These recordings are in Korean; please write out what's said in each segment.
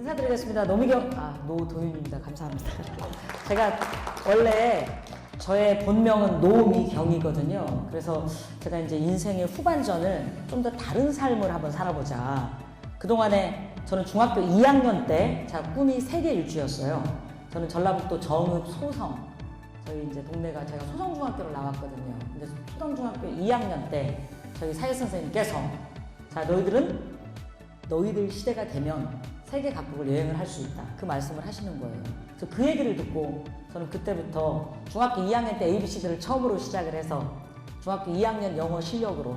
인사드리겠습니다. 노도윤입니다. 감사합니다. 제가 원래 저의 본명은 노미경이거든요. 그래서 제가 이제 인생의 후반전을 좀 더 다른 삶을 한번 살아보자. 그동안에 저는 중학교 2학년 때 제가 꿈이 세계일주였어요. 저는 전라북도 정읍 소성, 저희 이제 동네가 제가 소성중학교를 나왔거든요. 근데 소성중학교 2학년 때 저희 사회선생님께서 자, 너희들 시대가 되면 세계 각국을 여행을 할 수 있다. 그 말씀을 하시는 거예요. 그래서 그 얘기를 듣고 저는 그때부터 중학교 2학년 때 ABC들을 처음으로 시작을 해서 중학교 2학년 영어 실력으로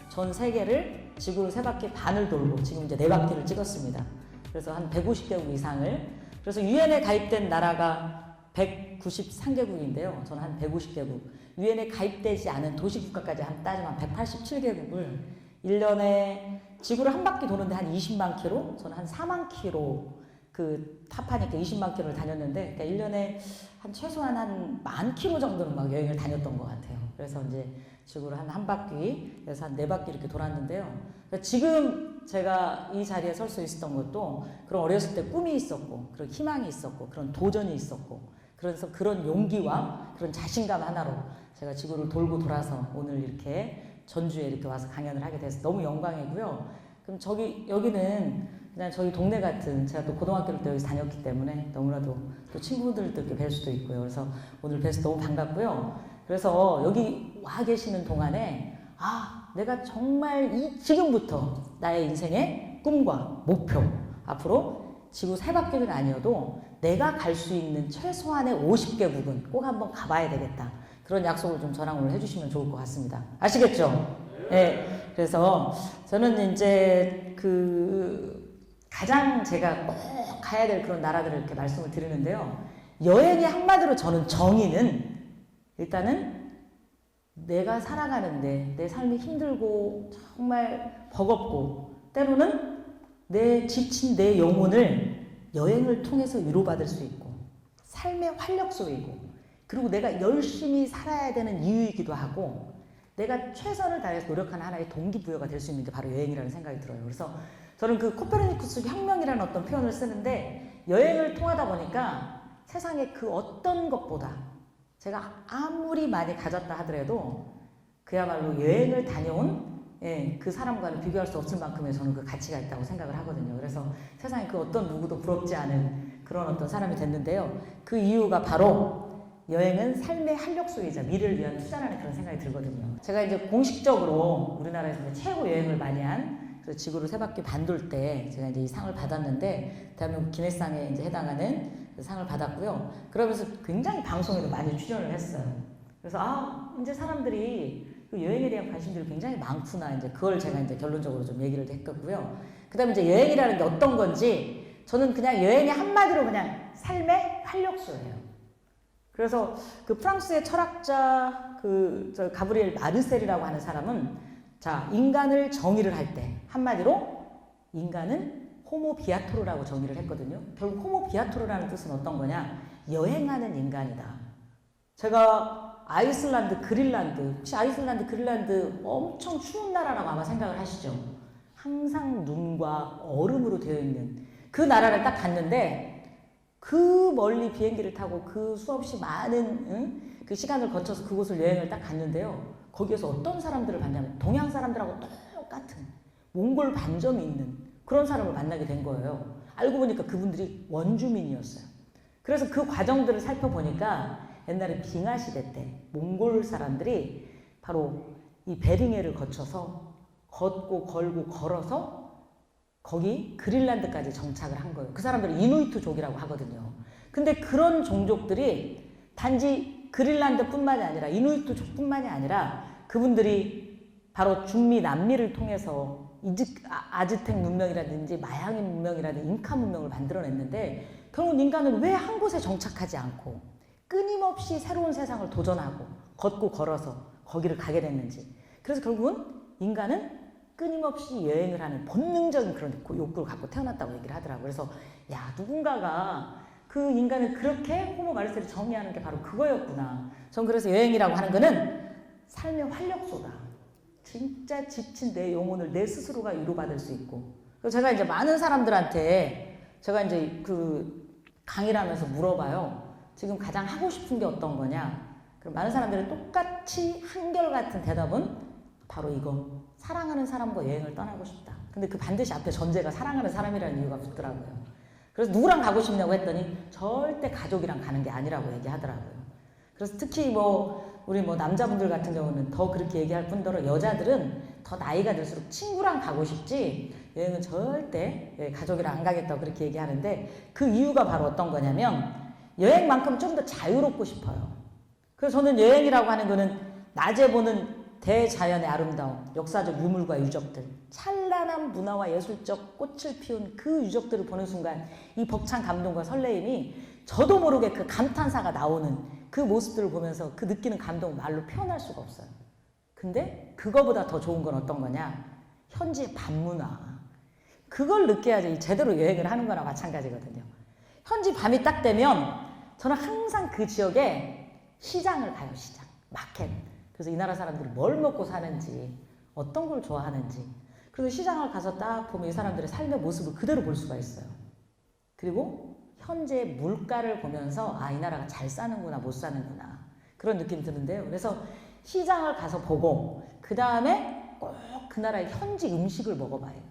전 세계를 지구를 3바퀴 반을 돌고 지금 이제 4바퀴를 찍었습니다. 그래서 한 150개국 이상을, 그래서 유엔에 가입된 나라가 193개국인데요. 저는 한 150개국. 유엔에 가입되지 않은 도시국가까지 한 따지면 187개국을 1년에 지구를 한 바퀴 도는데 한 20만 킬로, 저는 한 4만 킬로 그 탑하니까 20만 킬로를 다녔는데, 그러니까 1년에 한 최소한 한 10,000 킬로 정도는 막 여행을 다녔던 것 같아요. 그래서 이제 지구를 한 바퀴, 그래서 한 4바퀴 이렇게 돌았는데요. 그러니까 지금 제가 이 자리에 설 수 있었던 것도 그런 어렸을 때 꿈이 있었고, 그런 희망이 있었고, 그런 도전이 있었고, 그래서 그런 용기와 그런 자신감 하나로 제가 지구를 돌고 돌아서 오늘 이렇게 전주에 이렇게 와서 강연을 하게 돼서 너무 영광이고요. 그럼 여기는 그냥 저희 동네 같은, 제가 또 고등학교를 또 여기서 다녔기 때문에 너무나도 또 친구들도 이렇게 뵐 수도 있고요. 그래서 오늘 뵈서 너무 반갑고요. 그래서 여기 와 계시는 동안에 내가 정말 지금부터 나의 인생의 꿈과 목표, 앞으로 지구 3바퀴는 아니어도 내가 갈 수 있는 최소한의 50개국은 꼭 한번 가봐야 되겠다. 그런 약속을 좀 저랑 오늘 해주시면 좋을 것 같습니다. 아시겠죠? 네. 그래서 저는 이제 가장 제가 꼭 가야 될 그런 나라들을 이렇게 말씀을 드리는데요. 여행의 한마디로 저는 정의는 일단은 내가 살아가는데 내 삶이 힘들고 정말 버겁고 때로는 내 지친 내 영혼을 여행을 통해서 위로받을 수 있고 삶의 활력소이고, 그리고 내가 열심히 살아야 되는 이유이기도 하고 내가 최선을 다해서 노력하는 하나의 동기부여가 될 수 있는 게 바로 여행이라는 생각이 들어요. 그래서 저는 그 코페르니쿠스 혁명이라는 어떤 표현을 쓰는데, 여행을 통하다 보니까 세상에 그 어떤 것보다 제가 아무리 많이 가졌다 하더라도 그야말로 여행을 다녀온 그 사람과는 비교할 수 없을 만큼의 저는 그 가치가 있다고 생각을 하거든요. 그래서 세상에 그 어떤 누구도 부럽지 않은 그런 어떤 사람이 됐는데요. 그 이유가 바로 여행은 삶의 활력소이자 미래를 위한 투자라는 그런 생각이 들거든요. 제가 이제 공식적으로 우리나라에서 이제 최고 여행을 많이 한, 그래서 지구를 3바퀴 반돌 때 제가 이제 이 상을 받았는데, 대한민국 기네스상에 이제 해당하는 그 상을 받았고요. 그러면서 굉장히 방송에도 많이 출연을 했어요. 그래서 이제 사람들이 그 여행에 대한 관심들이 굉장히 많구나. 이제 그걸 제가 이제 결론적으로 좀 얘기를 했고요. 그 다음에 이제 여행이라는 게 어떤 건지, 저는 그냥 여행의 한마디로 그냥 삶의 활력소예요. 그래서 그 프랑스의 철학자 저 가브리엘 마르셀이라고 하는 사람은, 자, 인간을 정의를 할 때 한마디로 인간은 호모 비아토르라고 정의를 했거든요. 결국 호모 비아토르라는 뜻은 어떤 거냐? 여행하는 인간이다. 제가 아이슬란드, 그린란드, 혹시 아이슬란드, 그린란드 엄청 추운 나라라고 아마 생각을 하시죠? 항상 눈과 얼음으로 되어 있는 그 나라를 딱 갔는데, 그 멀리 비행기를 타고 그 수없이 많은 그 시간을 거쳐서 그곳을 여행을 딱 갔는데요. 거기에서 어떤 사람들을 봤냐면 동양 사람들하고 똑같은 몽골 반점이 있는 그런 사람을 만나게 된 거예요. 알고 보니까 그분들이 원주민이었어요. 그래서 그 과정들을 살펴보니까 옛날에 빙하 시대 때 몽골 사람들이 바로 이 베링해를 거쳐서 걷고 걸고 걸어서 거기 그린란드까지 정착을 한 거예요. 그 사람들은 이누이트족이라고 하거든요. 근데 그런 종족들이 단지 그린란드뿐만이 아니라 이누이트족뿐만이 아니라 그분들이 바로 중미 남미를 통해서 아즈텍 문명이라든지 마야인 문명이라든지 잉카 문명을 만들어냈는데, 결국 인간은 왜 한 곳에 정착하지 않고 끊임없이 새로운 세상을 도전하고 걷고 걸어서 거기를 가게 됐는지. 그래서 결국은 인간은 끊임없이 여행을 하는 본능적인 그런 욕구를 갖고 태어났다고 얘기를 하더라고요. 그래서 누군가가 그 인간을 그렇게 호모 마르셀이 정의하는 게 바로 그거였구나. 전 그래서 여행이라고 하는 거는 삶의 활력소다. 진짜 지친 내 영혼을 내 스스로가 위로받을 수 있고. 그래서 제가 이제 많은 사람들한테 제가 이제 그 강의를 하면서 물어봐요. 지금 가장 하고 싶은 게 어떤 거냐? 그럼 많은 사람들이 똑같이 한결같은 대답은 바로 이거. 사랑하는 사람과 여행을 떠나고 싶다. 근데 그 반드시 앞에 전제가 사랑하는 사람이라는 이유가 붙더라고요. 그래서 누구랑 가고 싶냐고 했더니 절대 가족이랑 가는 게 아니라고 얘기하더라고요. 그래서 특히 우리 남자분들 같은 경우는 더 그렇게 얘기할 뿐더러 여자들은 더 나이가 들수록 친구랑 가고 싶지 여행은 절대 가족이랑 안 가겠다고 그렇게 얘기하는데 그 이유가 바로 어떤 거냐면 여행만큼 좀 더 자유롭고 싶어요. 그래서 저는 여행이라고 하는 거는 낮에 보는 대자연의 아름다움, 역사적 유물과 유적들, 찬란한 문화와 예술적 꽃을 피운 그 유적들을 보는 순간 이 벅찬 감동과 설레임이 저도 모르게 그 감탄사가 나오는 그 모습들을 보면서 그 느끼는 감동을 말로 표현할 수가 없어요. 근데 그거보다 더 좋은 건 어떤 거냐? 현지의 밤문화. 그걸 느껴야지 제대로 여행을 하는 거나 마찬가지거든요. 현지 밤이 딱 되면 저는 항상 그 지역에 시장을 가요. 시장, 마켓. 그래서 이 나라 사람들이 뭘 먹고 사는지 어떤 걸 좋아하는지 그래서 시장을 가서 딱 보면 이 사람들의 삶의 모습을 그대로 볼 수가 있어요. 그리고 현재 물가를 보면서 이 나라가 잘 사는구나 못 사는구나 그런 느낌이 드는데요. 그래서 시장을 가서 보고 그 다음에 꼭 그 나라의 현지 음식을 먹어봐요.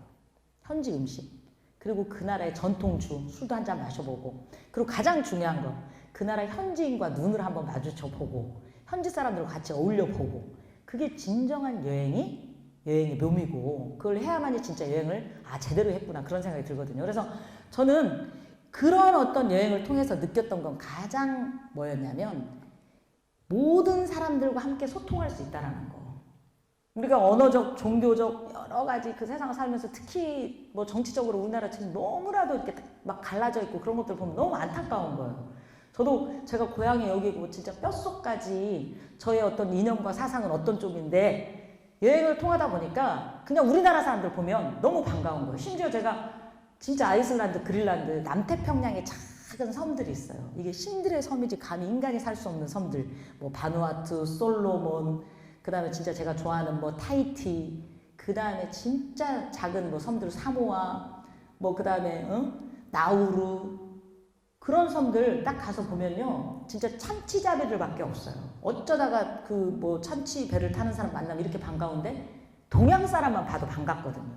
현지 음식. 그리고 그 나라의 전통주 술도 한잔 마셔보고 그리고 가장 중요한 거 그 나라 현지인과 눈을 한번 마주쳐보고 현지 사람들과 같이 어울려보고 그게 진정한 여행의 묘미고 그걸 해야만이 진짜 여행을 제대로 했구나 그런 생각이 들거든요. 그래서 저는 그런 어떤 여행을 통해서 느꼈던 건 가장 뭐였냐면 모든 사람들과 함께 소통할 수 있다는 거. 우리가 언어적, 종교적 여러 가지 그 세상을 살면서 특히 정치적으로 우리나라 지금 너무나도 이렇게 막 갈라져 있고 그런 것들 보면 너무 안타까운 거예요. 저도 제가 고향이 여기고 진짜 뼛속까지 저의 어떤 이념과 사상은 어떤 쪽인데 여행을 통하다 보니까 그냥 우리나라 사람들 보면 너무 반가운 거예요. 심지어 제가 진짜 아이슬란드, 그린란드, 남태평양에 작은 섬들이 있어요. 이게 신들의 섬이지 감히 인간이 살 수 없는 섬들. 바누아투, 솔로몬, 그 다음에 진짜 제가 좋아하는 타히티, 그 다음에 진짜 작은 섬들, 사모아, 그 다음에 나우루, 그런 섬들 딱 가서 보면요. 진짜 참치자배들밖에 없어요. 어쩌다가 참치 배를 타는 사람 만나면 이렇게 반가운데 동양 사람만 봐도 반갑거든요.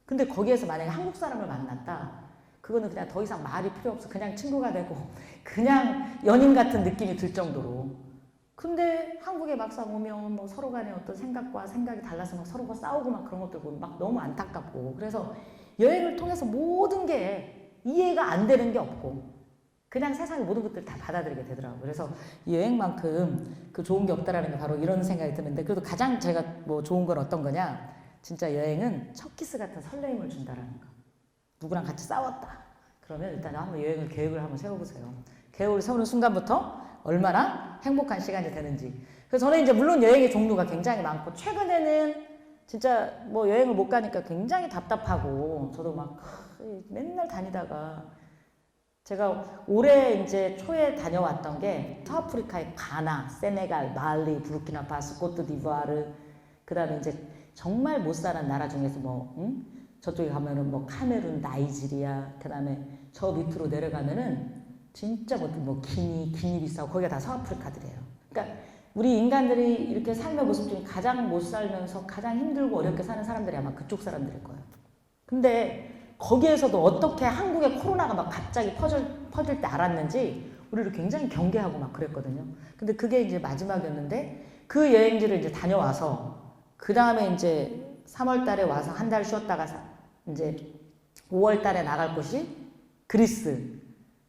근데 거기에서 만약에 한국 사람을 만났다. 그거는 그냥 더 이상 말이 필요 없어. 그냥 친구가 되고 그냥 연인 같은 느낌이 들 정도로. 근데 한국에 막상 오면 서로 간에 어떤 생각과 생각이 달라서 서로가 싸우고 그런 것들 보면 너무 안타깝고 그래서 여행을 통해서 모든 게 이해가 안 되는 게 없고 그냥 세상의 모든 것들을 다 받아들이게 되더라고요. 그래서 여행만큼 좋은 게 없다라는 게 바로 이런 생각이 드는데 그래도 가장 제가 좋은 건 어떤 거냐 진짜 여행은 첫 키스 같은 설레임을 준다라는 거. 누구랑 같이 싸웠다. 그러면 일단 한번 계획을 한번 세워보세요. 계획을 세우는 순간부터 얼마나 행복한 시간이 되는지. 그래서 저는 이제 물론 여행의 종류가 굉장히 많고 최근에는 진짜 여행을 못 가니까 굉장히 답답하고 저도 맨날 다니다가 제가 올해 이제 초에 다녀왔던 게 서아프리카의 가나, 세네갈, 말리, 부르키나파소, 코트디부아르 그 다음에 이제 정말 못 사는 나라 중에서 저쪽에 가면은 카메룬, 나이지리아 그 다음에 저 밑으로 내려가면은 진짜 기니비사우 거기가 다 서아프리카들이에요. 그러니까 우리 인간들이 이렇게 삶의 모습 중에 가장 못 살면서 가장 힘들고 어렵게 사는 사람들이 아마 그쪽 사람들일 거예요. 근데 거기에서도 어떻게 한국에 코로나가 갑자기 퍼질 때 알았는지 우리를 굉장히 경계하고 그랬거든요. 근데 그게 이제 마지막이었는데 그 여행지를 이제 다녀와서 그 다음에 이제 3월 달에 와서 한 달 쉬었다가 이제 5월 달에 나갈 곳이 그리스.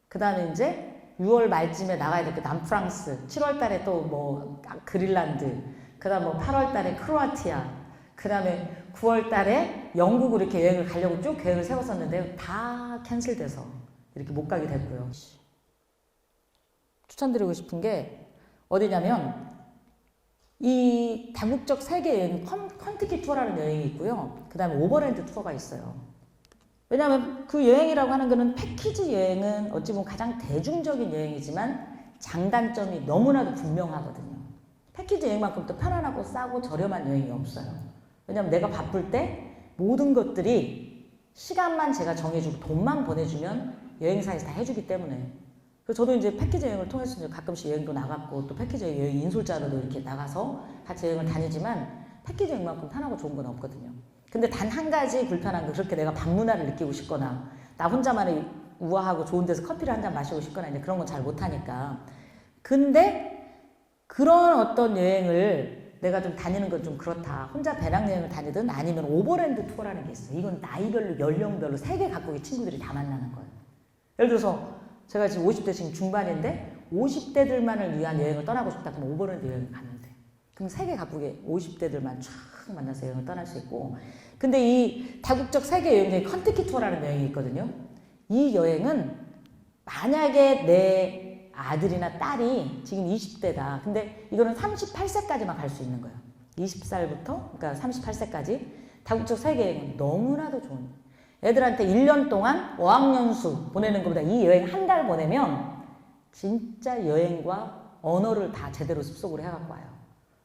그 다음에 이제 6월 말쯤에 나가야 될 게 남프랑스. 7월 달에 또 그린란드. 그 다음 8월 달에 크로아티아. 그 다음에 9월 달에 영국으로 이렇게 여행을 가려고 쭉 계획을 세웠었는데 다 캔슬돼서 이렇게 못 가게 됐고요. 추천드리고 싶은 게 어디냐면 이 다국적 세계 여행 컨티키 투어라는 여행이 있고요. 그 다음에 오버랜드 투어가 있어요. 왜냐하면 그 여행이라고 하는 거는 패키지 여행은 어찌 보면 가장 대중적인 여행이지만 장단점이 너무나도 분명하거든요. 패키지 여행만큼 또 편안하고 싸고 저렴한 여행이 없어요. 왜냐면 내가 바쁠 때 모든 것들이 시간만 제가 정해주고 돈만 보내주면 여행사에서 다 해주기 때문에. 그래서 저도 이제 패키지 여행을 통해서 이제 가끔씩 여행도 나갔고 또 패키지 여행 인솔자로도 이렇게 나가서 같이 여행을 다니지만 패키지 여행만큼 편하고 좋은 건 없거든요. 근데 단 한 가지 불편한 거, 그렇게 내가 밤문화를 느끼고 싶거나 나 혼자만의 우아하고 좋은 데서 커피를 한 잔 마시고 싶거나 이제 그런 건 잘 못하니까. 근데 그런 어떤 여행을 내가 좀 다니는 건 좀 그렇다. 혼자 배낭여행을 다니든 아니면 오버랜드 투어라는 게 있어요. 이건 나이별로 연령별로 세계 각국의 친구들이 다 만나는 거예요. 예를 들어서 제가 지금 50대 지금 중반인데 50대들만을 위한 여행을 떠나고 싶다 그러면 오버랜드 여행을 가면 돼. 그럼 세계 각국의 50대들만 쫙 만나서 여행을 떠날 수 있고. 근데 이 다국적 세계 여행 중에 컨티키 투어라는 여행이 있거든요. 이 여행은 만약에 내 아들이나 딸이 지금 20대다. 근데 이거는 38세까지만 갈 수 있는 거예요. 20살부터 그러니까 38세까지 다국적 세계 여행은 너무나도 좋은. 애들한테 1년 동안 어학연수 보내는 것보다 이 여행 한 달 보내면 진짜 여행과 언어를 다 제대로 습속을 해갖고 와요.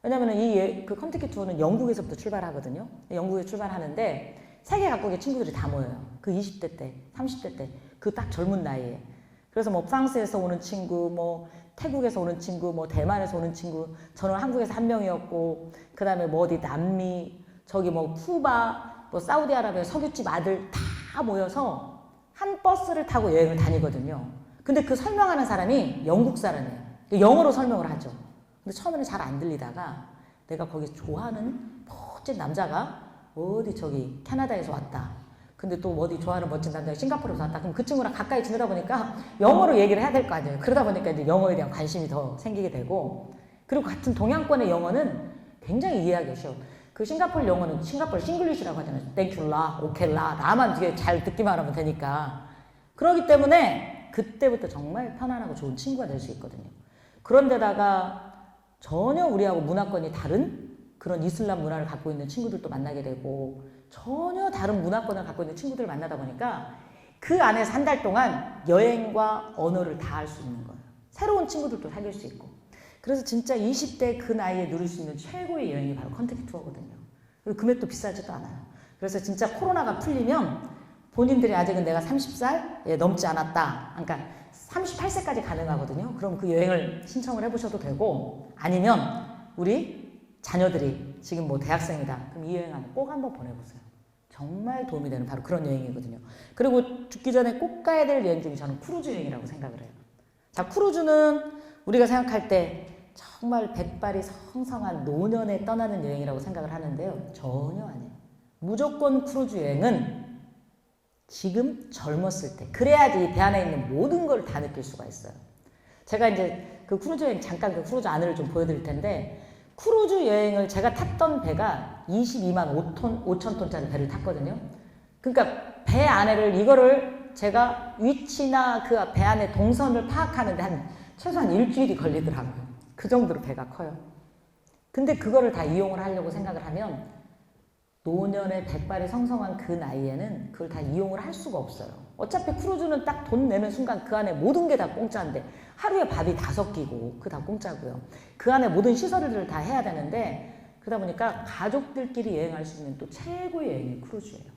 왜냐면은 그 컨티키 투어는 영국에서부터 출발하거든요. 영국에 출발하는데 세계 각국의 친구들이 다 모여요. 그 20대 때, 30대 때, 그 딱 젊은 나이에. 그래서 뭐 프랑스에서 오는 친구, 뭐 태국에서 오는 친구, 뭐 대만에서 오는 친구, 저는 한국에서 한 명이었고, 그 다음에 뭐 어디 남미, 저기 뭐 쿠바, 뭐 사우디아라비아 석유집 아들 다 모여서 한 버스를 타고 여행을 다니거든요. 근데 그 설명하는 사람이 영국 사람이에요. 영어로 설명을 하죠. 근데 처음에는 잘 안 들리다가 내가 거기서 좋아하는 멋진 남자가 어디 저기 캐나다에서 왔다. 근데 또 어디 좋아하는 멋진 남자가 싱가포르에서 왔다. 그럼 그 친구랑 가까이 지내다 보니까 영어로 얘기를 해야 될 거 아니에요. 그러다 보니까 이제 영어에 대한 관심이 더 생기게 되고, 그리고 같은 동양권의 영어는 굉장히 이해하기 쉬워. 그 싱가포르 영어는 싱가포르 싱글리시라고 하잖아요. 땡큐라, 오케라, 나만 되게 잘 듣기만 하면 되니까. 그렇기 때문에 그때부터 정말 편안하고 좋은 친구가 될 수 있거든요. 그런데다가 전혀 우리하고 문화권이 다른 그런 이슬람 문화를 갖고 있는 친구들도 만나게 되고, 전혀 다른 문화권을 갖고 있는 친구들을 만나다 보니까 그 안에서 한 달 동안 여행과 언어를 다 할 수 있는 거예요. 새로운 친구들도 사귈 수 있고. 그래서 진짜 20대 그 나이에 누릴 수 있는 최고의 여행이 바로 컨티키 투어거든요. 그리고 금액도 비싸지도 않아요. 그래서 진짜 코로나가 풀리면 본인들이 아직은 내가 30살 넘지 않았다. 그러니까 38세까지 가능하거든요. 그럼 그 여행을 신청을 해보셔도 되고, 아니면 우리 자녀들이 지금 뭐 대학생이다. 그럼 이 여행 꼭 한번 보내보세요. 정말 도움이 되는 바로 그런 여행이거든요. 그리고 죽기 전에 꼭 가야 될 여행 중에 저는 크루즈 여행이라고 생각을 해요. 자, 크루즈는 우리가 생각할 때 정말 백발이 성성한 노년에 떠나는 여행이라고 생각을 하는데요. 전혀 아니에요. 무조건 크루즈 여행은 지금 젊었을 때, 그래야지 배 안에 있는 모든 걸 다 느낄 수가 있어요. 제가 이제 그 크루즈 여행 잠깐 그 크루즈 안을 좀 보여드릴 텐데, 크루즈 여행을 제가 탔던 배가 22만 5천 톤짜리 배를 탔거든요. 그러니까 배 안에를, 이거를 제가 위치나 그 배 안에 동선을 파악하는데 최소한 일주일이 걸리더라고요. 그 정도로 배가 커요. 근데 그거를 다 이용을 하려고 생각을 하면 노년의 백발이 성성한 그 나이에는 그걸 다 이용을 할 수가 없어요. 어차피 크루즈는 딱 돈 내는 순간 그 안에 모든 게 다 공짜인데, 하루에 밥이 5끼고 그거 다 공짜고요. 그 안에 모든 시설들을 다 해야 되는데, 그러다 보니까 가족들끼리 여행할 수 있는 또 최고의 여행이 크루즈예요.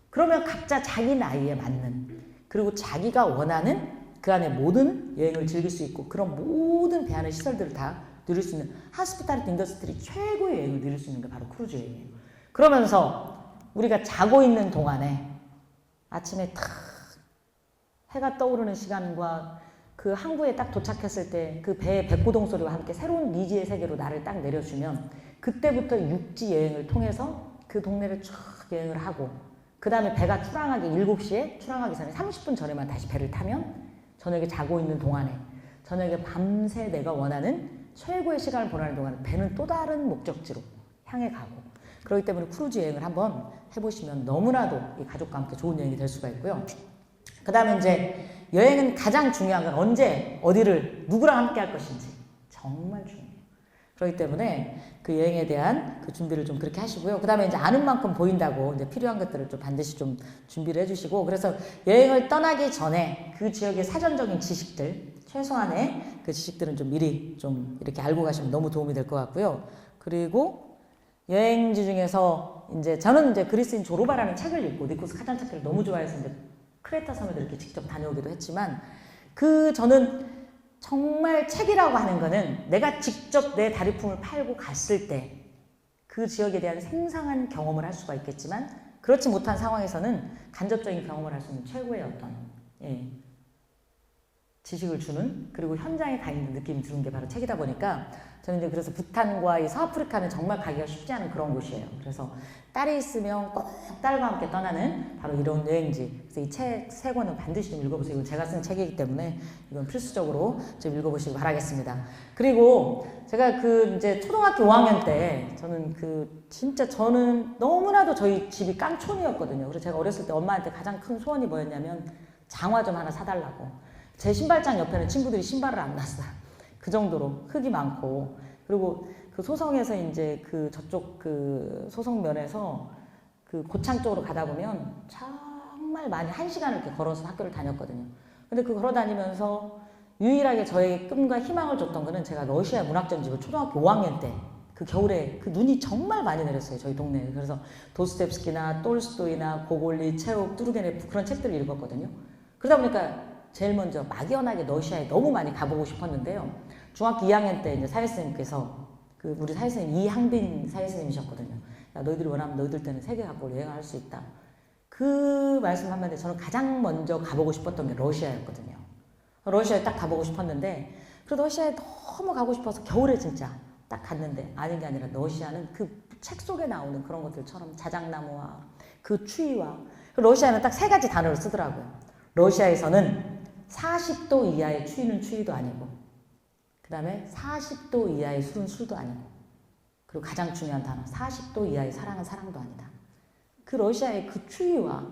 그러면 각자 자기 나이에 맞는, 그리고 자기가 원하는 그 안에 모든 여행을 즐길 수 있고, 그런 모든 배 안의 시설들을 다 누릴 수 있는 하스피탈리티 인더스트리 최고의 여행을 누릴 수 있는 게 바로 크루즈 여행이에요. 그러면서 우리가 자고 있는 동안에 아침에 탁 해가 떠오르는 시간과 그 항구에 딱 도착했을 때 그 배의 백고동 소리와 함께 새로운 미지의 세계로 나를 딱 내려주면, 그때부터 육지 여행을 통해서 그 동네를 쫙 여행을 하고, 그 다음에 배가 출항하기 7시에 출항하기 전에 30분 전에만 다시 배를 타면 저녁에 자고 있는 동안에, 저녁에 밤새 내가 원하는 최고의 시간을 보내는 동안에 배는 또 다른 목적지로 향해 가고. 그렇기 때문에 크루즈 여행을 한번 해보시면 너무나도 이 가족과 함께 좋은 여행이 될 수가 있고요. 그 다음에 이제 여행은 가장 중요한 건 언제, 어디를, 누구랑 함께 할 것인지 정말 중요해요. 그렇기 때문에 그 여행에 대한 그 준비를 좀 그렇게 하시고요. 그 다음에 이제 아는 만큼 보인다고 이제 필요한 것들을 좀 반드시 좀 준비를 해주시고, 그래서 여행을 떠나기 전에 그 지역의 사전적인 지식들, 최소한의 그 지식들은 좀 미리 좀 이렇게 알고 가시면 너무 도움이 될 것 같고요. 그리고 여행지 중에서 이제 저는 이제 그리스인 조르바라는 책을 읽고 니코스 카잔차키를 너무 좋아해서 이제 크레타 섬에도 이렇게 직접 다녀오기도 했지만 저는 정말 책이라고 하는 거는 내가 직접 내 다리품을 팔고 갔을 때 그 지역에 대한 생생한 경험을 할 수가 있겠지만 그렇지 못한 상황에서는 간접적인 경험을 할 수 있는 최고의 어떤 지식을 주는 그리고 현장에 가 있는 느낌이 드는 게 바로 책이다 보니까 저는 이제 그래서 부탄과 이 서아프리카는 정말 가기가 쉽지 않은 그런 곳이에요. 그래서 딸이 있으면 꼭 딸과 함께 떠나는 바로 이런 여행지. 그래서 이 책 세 권은 반드시 좀 읽어보세요. 이건 제가 쓴 책이기 때문에 이건 필수적으로 좀 읽어보시기 바라겠습니다. 그리고 제가 이제 초등학교 5학년 때 저는 진짜 저는 너무나도 저희 집이 깡촌이었거든요. 그래서 제가 어렸을 때 엄마한테 가장 큰 소원이 뭐였냐면 장화 좀 하나 사달라고. 제 신발장 옆에는 친구들이 신발을 안 놨어요. 그 정도로 흙이 많고 그리고 소성에서 이제 저쪽 소성면에서 고창 쪽으로 가다 보면 정말 많이 1시간을 이렇게 걸어서 학교를 다녔거든요. 근데 걸어 다니면서 유일하게 저에게 꿈과 희망을 줬던 거는 제가 러시아 문학전집을 초등학교 5학년 때 겨울에 눈이 정말 많이 내렸어요. 저희 동네에. 그래서 도스토옙스키나 톨스토이나 고골리, 체옥, 투르게네프 그런 책들을 읽었거든요. 그러다 보니까 제일 먼저 막연하게 러시아에 너무 많이 가보고 싶었는데요. 중학교 2학년 때 이제 사회선생님께서 우리 사회선생님 이항빈 사회선생님이셨거든요. 야, 너희들이 원하면 너희들 때는 세계 각국을 여행할 수 있다. 그 말씀 한마디에 저는 가장 먼저 가보고 싶었던 게 러시아였거든요. 러시아에 딱 가보고 싶었는데 러시아에 너무 가고 싶어서 겨울에 진짜 딱 갔는데 아닌 게 아니라 러시아는 책 속에 나오는 그런 것들처럼 자작나무와 추위와 러시아는 딱 3가지 단어를 쓰더라고요. 러시아에서는 40도 이하의 추위는 추위도 아니고 그 다음에 40도 이하의 술은 술도 아니고 그리고 가장 중요한 단어 40도 이하의 사랑은 사랑도 아니다. 러시아의 추위와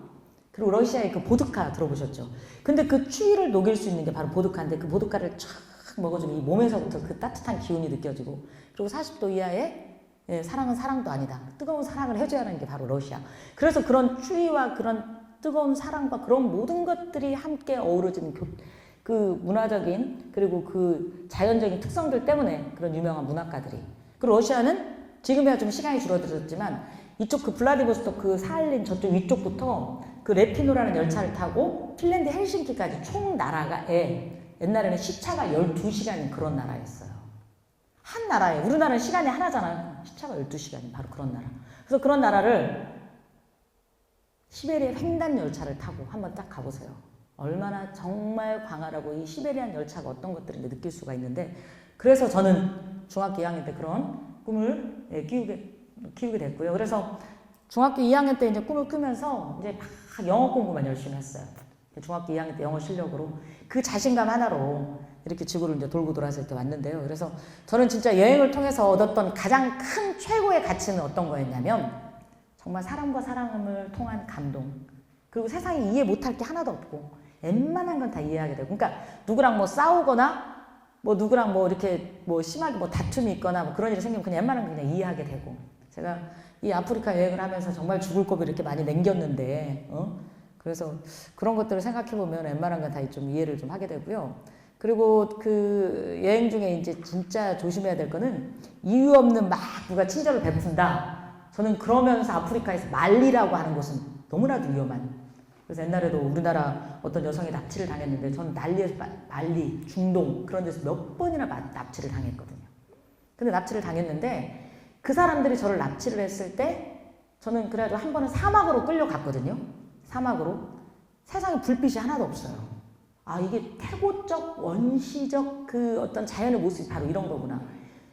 그리고 러시아의 보드카 들어보셨죠? 근데 추위를 녹일 수 있는 게 바로 보드카인데 보드카를 쫙 먹어주면 이 몸에서부터 따뜻한 기운이 느껴지고 그리고 40도 이하의 사랑은 사랑도 아니다. 뜨거운 사랑을 해줘야 하는 게 바로 러시아. 그래서 그런 추위와 그런 뜨거운 사랑과 그런 모든 것들이 함께 어우러지는 문화적인 그리고 자연적인 특성들 때문에 그런 유명한 문학가들이 그리고 러시아는 지금이야 좀 시간이 줄어들었지만 이쪽 블라디보스토크 사할린 저쪽 위쪽부터 레피노라는 열차를 타고 핀란드 헬싱키까지 총 나라가에 옛날에는 시차가 12시간인 그런 나라였어요. 한 나라에 우리나라는 시간이 하나잖아요. 시차가 12시간인 바로 그런 나라. 그래서 그런 나라를 시베리아 횡단 열차를 타고 한번 딱 가보세요. 얼마나 정말 광활하고 이 시베리안 열차가 어떤 것들을 느낄 수가 있는데 그래서 저는 중학교 2학년 때 그런 꿈을 키우게 됐고요. 그래서 중학교 2학년 때 이제 꿈을 꾸면서 이제 막 영어 공부만 열심히 했어요. 중학교 2학년 때 영어 실력으로 자신감 하나로 이렇게 지구를 이제 돌고 돌아서 이렇게 왔는데요. 그래서 저는 진짜 여행을 통해서 얻었던 가장 큰 최고의 가치는 어떤 거였냐면 정말 사람과 사람을 통한 감동 그리고 세상에 이해 못할 게 하나도 없고 웬만한 건 다 이해하게 되고 그러니까 누구랑 싸우거나 누구랑 이렇게 심하게 다툼이 있거나 그런 일이 생기면 그냥 웬만한 건 그냥 이해하게 되고 제가 이 아프리카 여행을 하면서 정말 죽을 고비를 이렇게 많이 남겼는데 그래서 그런 것들을 생각해보면 웬만한 건 다 좀 이해를 좀 하게 되고요. 그리고 여행 중에 이제 진짜 조심해야 될 거는 이유 없는 막 누가 친절을 베푼다. 저는 그러면서 아프리카에서 말리라고 하는 곳은 너무나도 위험한. 그래서 옛날에도 우리나라 어떤 여성이 납치를 당했는데 저는 난리에서 말리, 중동 그런 데서 몇 번이나 납치를 당했거든요. 근데 납치를 당했는데 그 사람들이 저를 납치를 했을 때 저는 그래가지고 한 번은 사막으로 끌려갔거든요. 사막으로. 세상에 불빛이 하나도 없어요. 아, 이게 태고적, 원시적 어떤 자연의 모습이 바로 이런 거구나.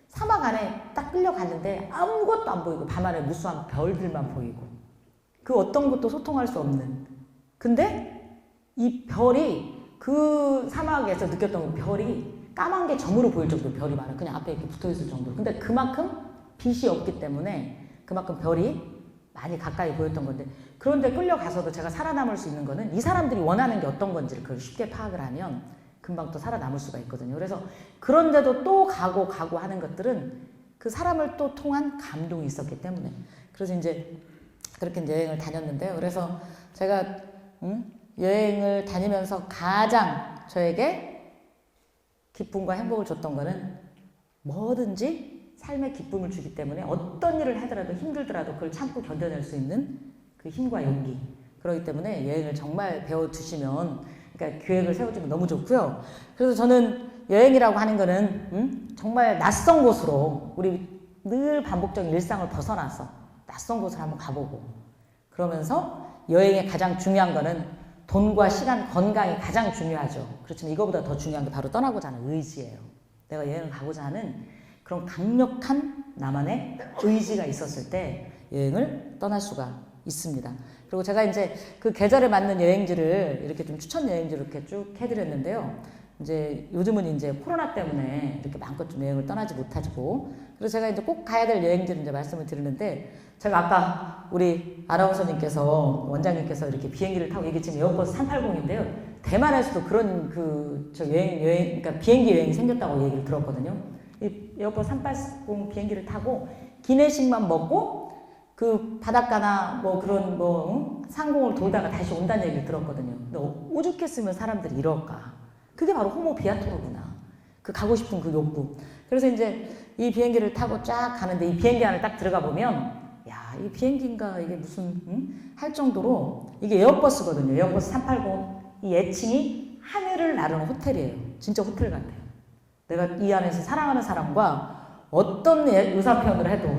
사막 안에 딱 끌려갔는데 아무것도 안 보이고 밤하늘 무수한 별들만 보이고 어떤 것도 소통할 수 없는 근데 이 별이 사막에서 느꼈던 별이 까만 게 점으로 보일 정도로 별이 많아요. 그냥 앞에 이렇게 붙어있을 정도로. 근데 그만큼 빛이 없기 때문에 그만큼 별이 많이 가까이 보였던 건데 그런데 끌려가서도 제가 살아남을 수 있는 거는 이 사람들이 원하는 게 어떤 건지를 그걸 쉽게 파악을 하면 금방 또 살아남을 수가 있거든요. 그래서 그런데도 또 가고 하는 것들은 사람을 또 통한 감동이 있었기 때문에 그래서 이제 그렇게 이제 여행을 다녔는데요. 그래서 제가 여행을 다니면서 가장 저에게 기쁨과 행복을 줬던 거는 뭐든지 삶의 기쁨을 주기 때문에 어떤 일을 하더라도 힘들더라도 그걸 참고 견뎌낼 수 있는 힘과 용기 그렇기 때문에 여행을 정말 배워두시면, 그러니까 계획을 세워주면 너무 좋고요. 그래서 저는 여행이라고 하는 거는 정말 낯선 곳으로 우리 늘 반복적인 일상을 벗어나서 낯선 곳을 한번 가보고, 그러면서 여행의 가장 중요한 거는 돈과 시간, 건강이 가장 중요하죠. 그렇지만 이거보다 더 중요한 게 바로 떠나고자 하는 의지예요. 내가 여행을 가고자 하는 그런 강력한 나만의 의지가 있었을 때 여행을 떠날 수가 있습니다. 그리고 제가 이제 그 계절에 맞는 여행지를 이렇게 좀 추천 여행지를 이렇게 쭉 해드렸는데요. 이제 요즘은 이제 코로나 때문에 이렇게 마음껏 좀 여행을 떠나지 못하고, 그래서 제가 이제 꼭 가야 될 여행지를 이제 말씀을 드리는데, 제가 아까 우리 아나운서님께서, 원장님께서 이렇게 비행기를 타고, 이게 지금 에어버스 380인데요. 대만에서도 그런 그러니까 비행기 여행이 생겼다고 얘기를 들었거든요. 이 에어버스 380 비행기를 타고 기내식만 먹고 그 바닷가나 뭐 그런 상공을 돌다가 다시 온다는 얘기를 들었거든요. 근데 오죽했으면 사람들이 이럴까? 그게 바로 호모 비아토르구나. 그 가고 싶은 그 욕구. 그래서 이제 이 비행기를 타고 쫙 가는데, 이 비행기 안에 딱 들어가 보면, 야, 이 비행기인가 이게 무슨 할 정도로, 이게 에어버스거든요. 에어버스 380. 이 애칭이 하늘을 나르는 호텔이에요. 진짜 호텔 같아요. 내가 이 안에서 사랑하는 사람과 어떤 의사 표현을 해도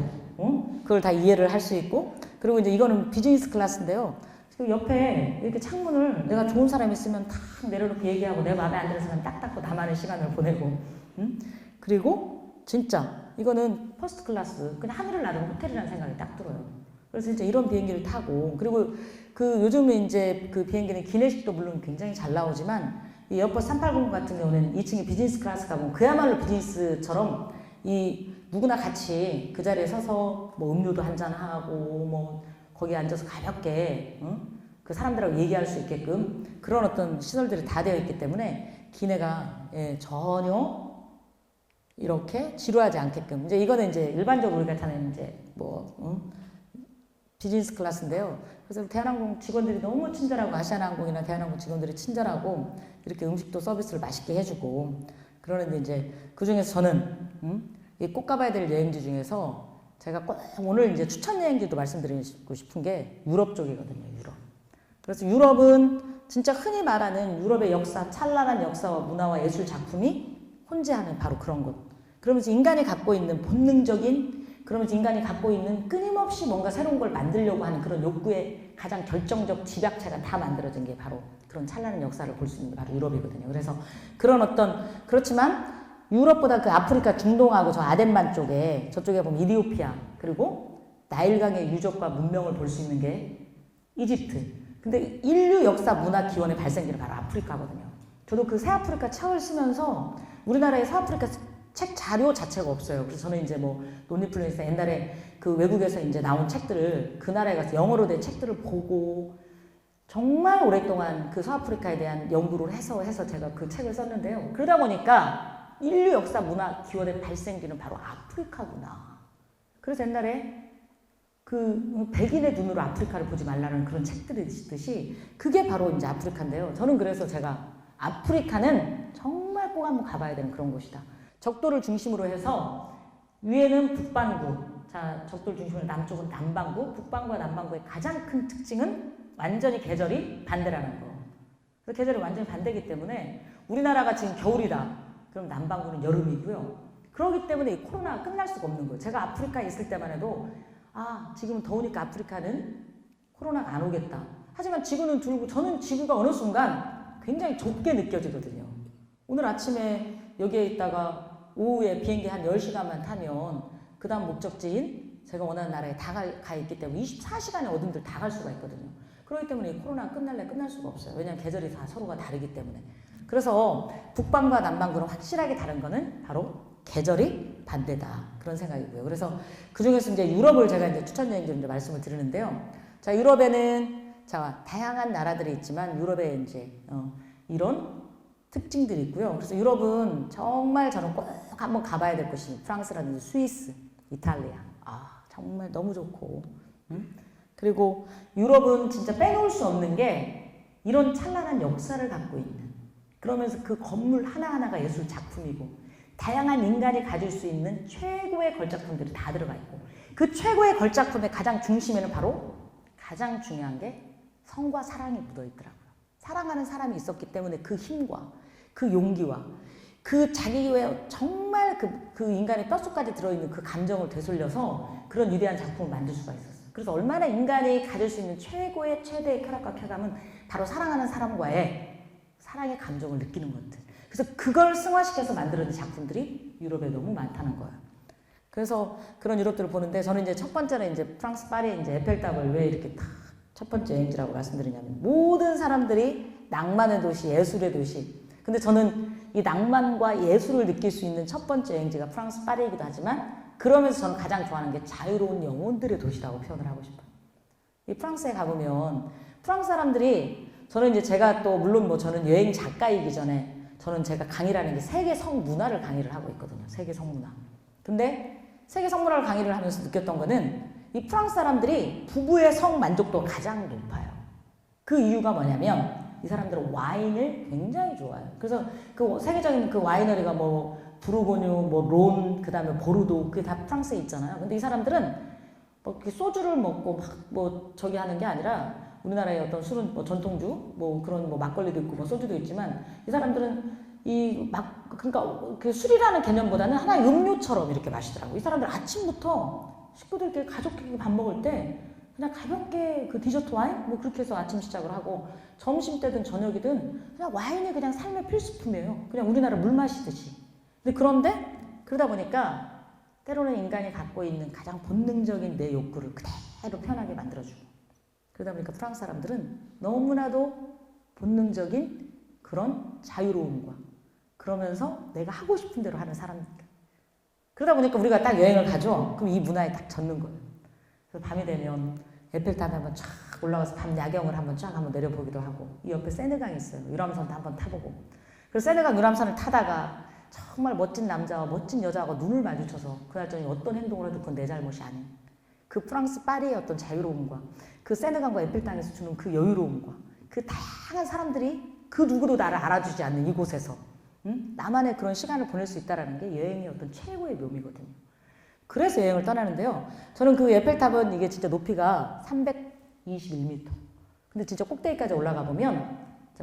그걸 다 이해를 할 수 있고, 그리고 이제 이거는 비즈니스 클래스인데요. 옆에 이렇게 창문을 내가 좋은 사람 있으면 탁 내려놓고 얘기하고, 내 마음에 안 드는 사람 딱 닫고 나만의 시간을 보내고, 그리고 진짜 이거는 퍼스트 클래스, 그냥 하늘을 나르는 호텔이라는 생각이 딱 들어요. 그래서 진짜 이런 비행기를 타고, 그리고 그 요즘에 이제 그 비행기는 기내식도 물론 굉장히 잘 나오지만, 이 에어버스 380 같은 경우는 2층에 비즈니스 클래스 가면 그야말로 비즈니스처럼 이 누구나 같이 그 자리에 서서 뭐 음료도 한잔 하고 뭐 거기에 앉아서 가볍게 그 사람들하고 얘기할 수 있게끔 그런 어떤 시설들이 다 되어 있기 때문에 기내가 전혀 이렇게 지루하지 않게끔, 이제 이거는 이제 일반적으로 우리가 타는 이제 비즈니스 클래스인데요. 그래서 대한항공 직원들이 너무 친절하고, 아시아나항공이나 대한항공 직원들이 친절하고 이렇게 음식도 서비스를 맛있게 해주고 그러는데, 이제 그 중에서 저는 꼭 가봐야 될 여행지 중에서 제가 꼭 오늘 이제 추천 여행지도 말씀드리고 싶은 게 유럽 쪽이거든요. 유럽. 그래서 유럽은 진짜 흔히 말하는 유럽의 역사, 찬란한 역사와 문화와 예술 작품이 혼재하는 바로 그런 곳. 그러면서 인간이 갖고 있는 본능적인, 그러면서 인간이 갖고 있는 끊임없이 뭔가 새로운 걸 만들려고 하는 그런 욕구의 가장 결정적 집약체가 다 만들어진 게 바로 그런 찬란한 역사를 볼 수 있는 게 바로 유럽이거든요. 그래서 그런 어떤, 그렇지만 유럽보다 그 아프리카 중동하고 저 아덴만 쪽에, 저쪽에 보면 이디오피아, 그리고 나일강의 유적과 문명을 볼 수 있는 게 이집트. 근데 인류 역사 문화 기원의 발생지는 바로 아프리카거든요. 저도 그 새아프리카 책을 쓰면서 우리나라의 새아프리카 책 자료 자체가 없어요. 그래서 저는 이제 뭐 논리플루엔서 옛날에 그 외국에서 이제 나온 책들을, 그 나라에 가서 영어로 된 책들을 보고 정말 오랫동안 그 서아프리카에 대한 연구를 해서 제가 그 책을 썼는데요. 그러다 보니까 인류 역사 문화 기원의 발생지는 바로 아프리카구나. 그래서 옛날에 그 백인의 눈으로 아프리카를 보지 말라는 그런 책들이 있듯이 그게 바로 이제 아프리카인데요. 저는 그래서 제가 아프리카는 정말 꼭 한번 가봐야 되는 그런 곳이다. 적도를 중심으로 해서 위에는 북반구, 자 적도를 중심으로 남쪽은 남반구, 북반구와 남반구의 가장 큰 특징은 완전히 계절이 반대라는 거. 그래서 계절이 완전히 반대이기 때문에 우리나라가 지금 겨울이다. 그럼 남반구는 여름이고요. 그렇기 때문에 이 코로나가 끝날 수가 없는 거예요. 제가 아프리카에 있을 때만 해도 지금은 더우니까 아프리카는 코로나가 안 오겠다. 하지만 지구는 들고, 저는 지구가 어느 순간 굉장히 좁게 느껴지거든요. 오늘 아침에 여기에 있다가 오후에 비행기 한 10시간만 타면 그 다음 목적지인 제가 원하는 나라에 다 가 있기 때문에 24시간에 어딘들 다 갈 수가 있거든요. 그렇기 때문에 이 코로나가 끝날래 끝날 수가 없어요. 왜냐하면 계절이 다 서로가 다르기 때문에. 그래서 북반구와 남반구는 확실하게 다른 거는 바로 계절이 반대다. 그런 생각이고요. 그래서 그 중에서 이제 유럽을 제가 이제 추천 여행지로 이제 말씀을 드리는데요. 자, 유럽에는 자, 다양한 나라들이 있지만 유럽에 이제 이런 특징들이 있고요. 그래서 유럽은 정말 저는 꼭 한번 가봐야 될 곳이 프랑스라든지 스위스, 이탈리아. 정말 너무 좋고. 그리고 유럽은 진짜 빼놓을 수 없는 게 이런 찬란한 역사를 갖고 있는, 그러면서 그 건물 하나하나가 예술 작품이고 다양한 인간이 가질 수 있는 최고의 걸작품들이 다 들어가 있고, 그 최고의 걸작품의 가장 중심에는 바로 가장 중요한 게 성과 사랑이 묻어있더라고요. 사랑하는 사람이 있었기 때문에 그 힘과 그 용기와 그 자기의 정말 그 인간의 뼛속까지 들어있는 그 감정을 되돌려서 그런 위대한 작품을 만들 수가 있었어요. 그래서 얼마나 인간이 가질 수 있는 최고의 최대의 쾌락과 쾌감은 바로 사랑하는 사람과의 사랑의 감정을 느끼는 것들. 그래서 그걸 승화시켜서 만들어진 작품들이 유럽에 너무 많다는 거예요. 그래서 그런 유럽들을 보는데 저는 이제 첫 번째는 이제 프랑스 파리 이제 에펠탑을 왜 이렇게 딱 첫 번째 여행지라고 말씀드리냐면 모든 사람들이 낭만의 도시, 예술의 도시. 근데 저는 이 낭만과 예술을 느낄 수 있는 첫 번째 여행지가 프랑스 파리이기도 하지만 그러면서 저는 가장 좋아하는 게 자유로운 영혼들의 도시라고 표현을 하고 싶어요. 이 프랑스에 가보면 프랑스 사람들이 저는 이제 제가 또 물론 뭐 저는 여행 작가이기 전에 저는 제가 강의라는 게 세계 성문화를 강의를 하고 있거든요. 세계 성문화. 근데 세계 성문화를 강의를 하면서 느꼈던 거는 이 프랑스 사람들이 부부의 성 만족도가 가장 높아요. 그 이유가 뭐냐면 이 사람들은 와인을 굉장히 좋아해요. 그래서 그 세계적인 그 와이너리가 뭐 부르고뉴, 뭐 론, 그 다음에 보르도 그게 다 프랑스에 있잖아요. 근데 이 사람들은 뭐 이렇게 소주를 먹고 막 뭐 저기 하는 게 아니라 우리나라의 어떤 술은 뭐 전통주, 뭐 그런 뭐 막걸리도 있고 뭐 소주도 있지만 이 사람들은 그러니까 그 술이라는 개념보다는 하나의 음료처럼 이렇게 마시더라고요. 이 사람들 아침부터 식구들끼리 가족끼리 밥 먹을 때 그냥 가볍게 그 디저트 와인 뭐 그렇게 해서 아침 시작을 하고 점심 때든 저녁이든 그냥 와인이 그냥 삶의 필수품이에요. 그냥 우리나라 물 마시듯이. 근데 그런데 그러다 보니까 때로는 인간이 갖고 있는 가장 본능적인 내 욕구를 그대로 편하게 만들어주고 그러다 보니까 프랑스 사람들은 너무나도 본능적인 그런 자유로움과 그러면서 내가 하고 싶은 대로 하는 사람입니다. 그러다 보니까 우리가 딱 여행을 가죠. 그럼 이 문화에 딱 젖는 거예요. 그래서 밤이 되면 에펠탑에 한번 쫙 올라가서 밤 야경을 한번 쫙 한번 내려보기도 하고 이 옆에 세느강이 있어요. 유람선도 한번 타보고 그래서 세느강 유람선을 타다가 정말 멋진 남자와 멋진 여자하고 눈을 마주쳐서 그날 저녁에 어떤 행동을 해도 그건 내 잘못이 아닌 그 프랑스 파리의 어떤 자유로움과 그 세느강과 에펠탑에서 주는 그 여유로움과 그 다양한 사람들이 그 누구도 나를 알아주지 않는 이곳에서 나만의 그런 시간을 보낼 수 있다는 게 여행의 어떤 최고의 묘미거든요. 그래서 여행을 떠나는데요. 저는 그 에펠탑은 이게 진짜 높이가 321m. 근데 진짜 꼭대기까지 올라가 보면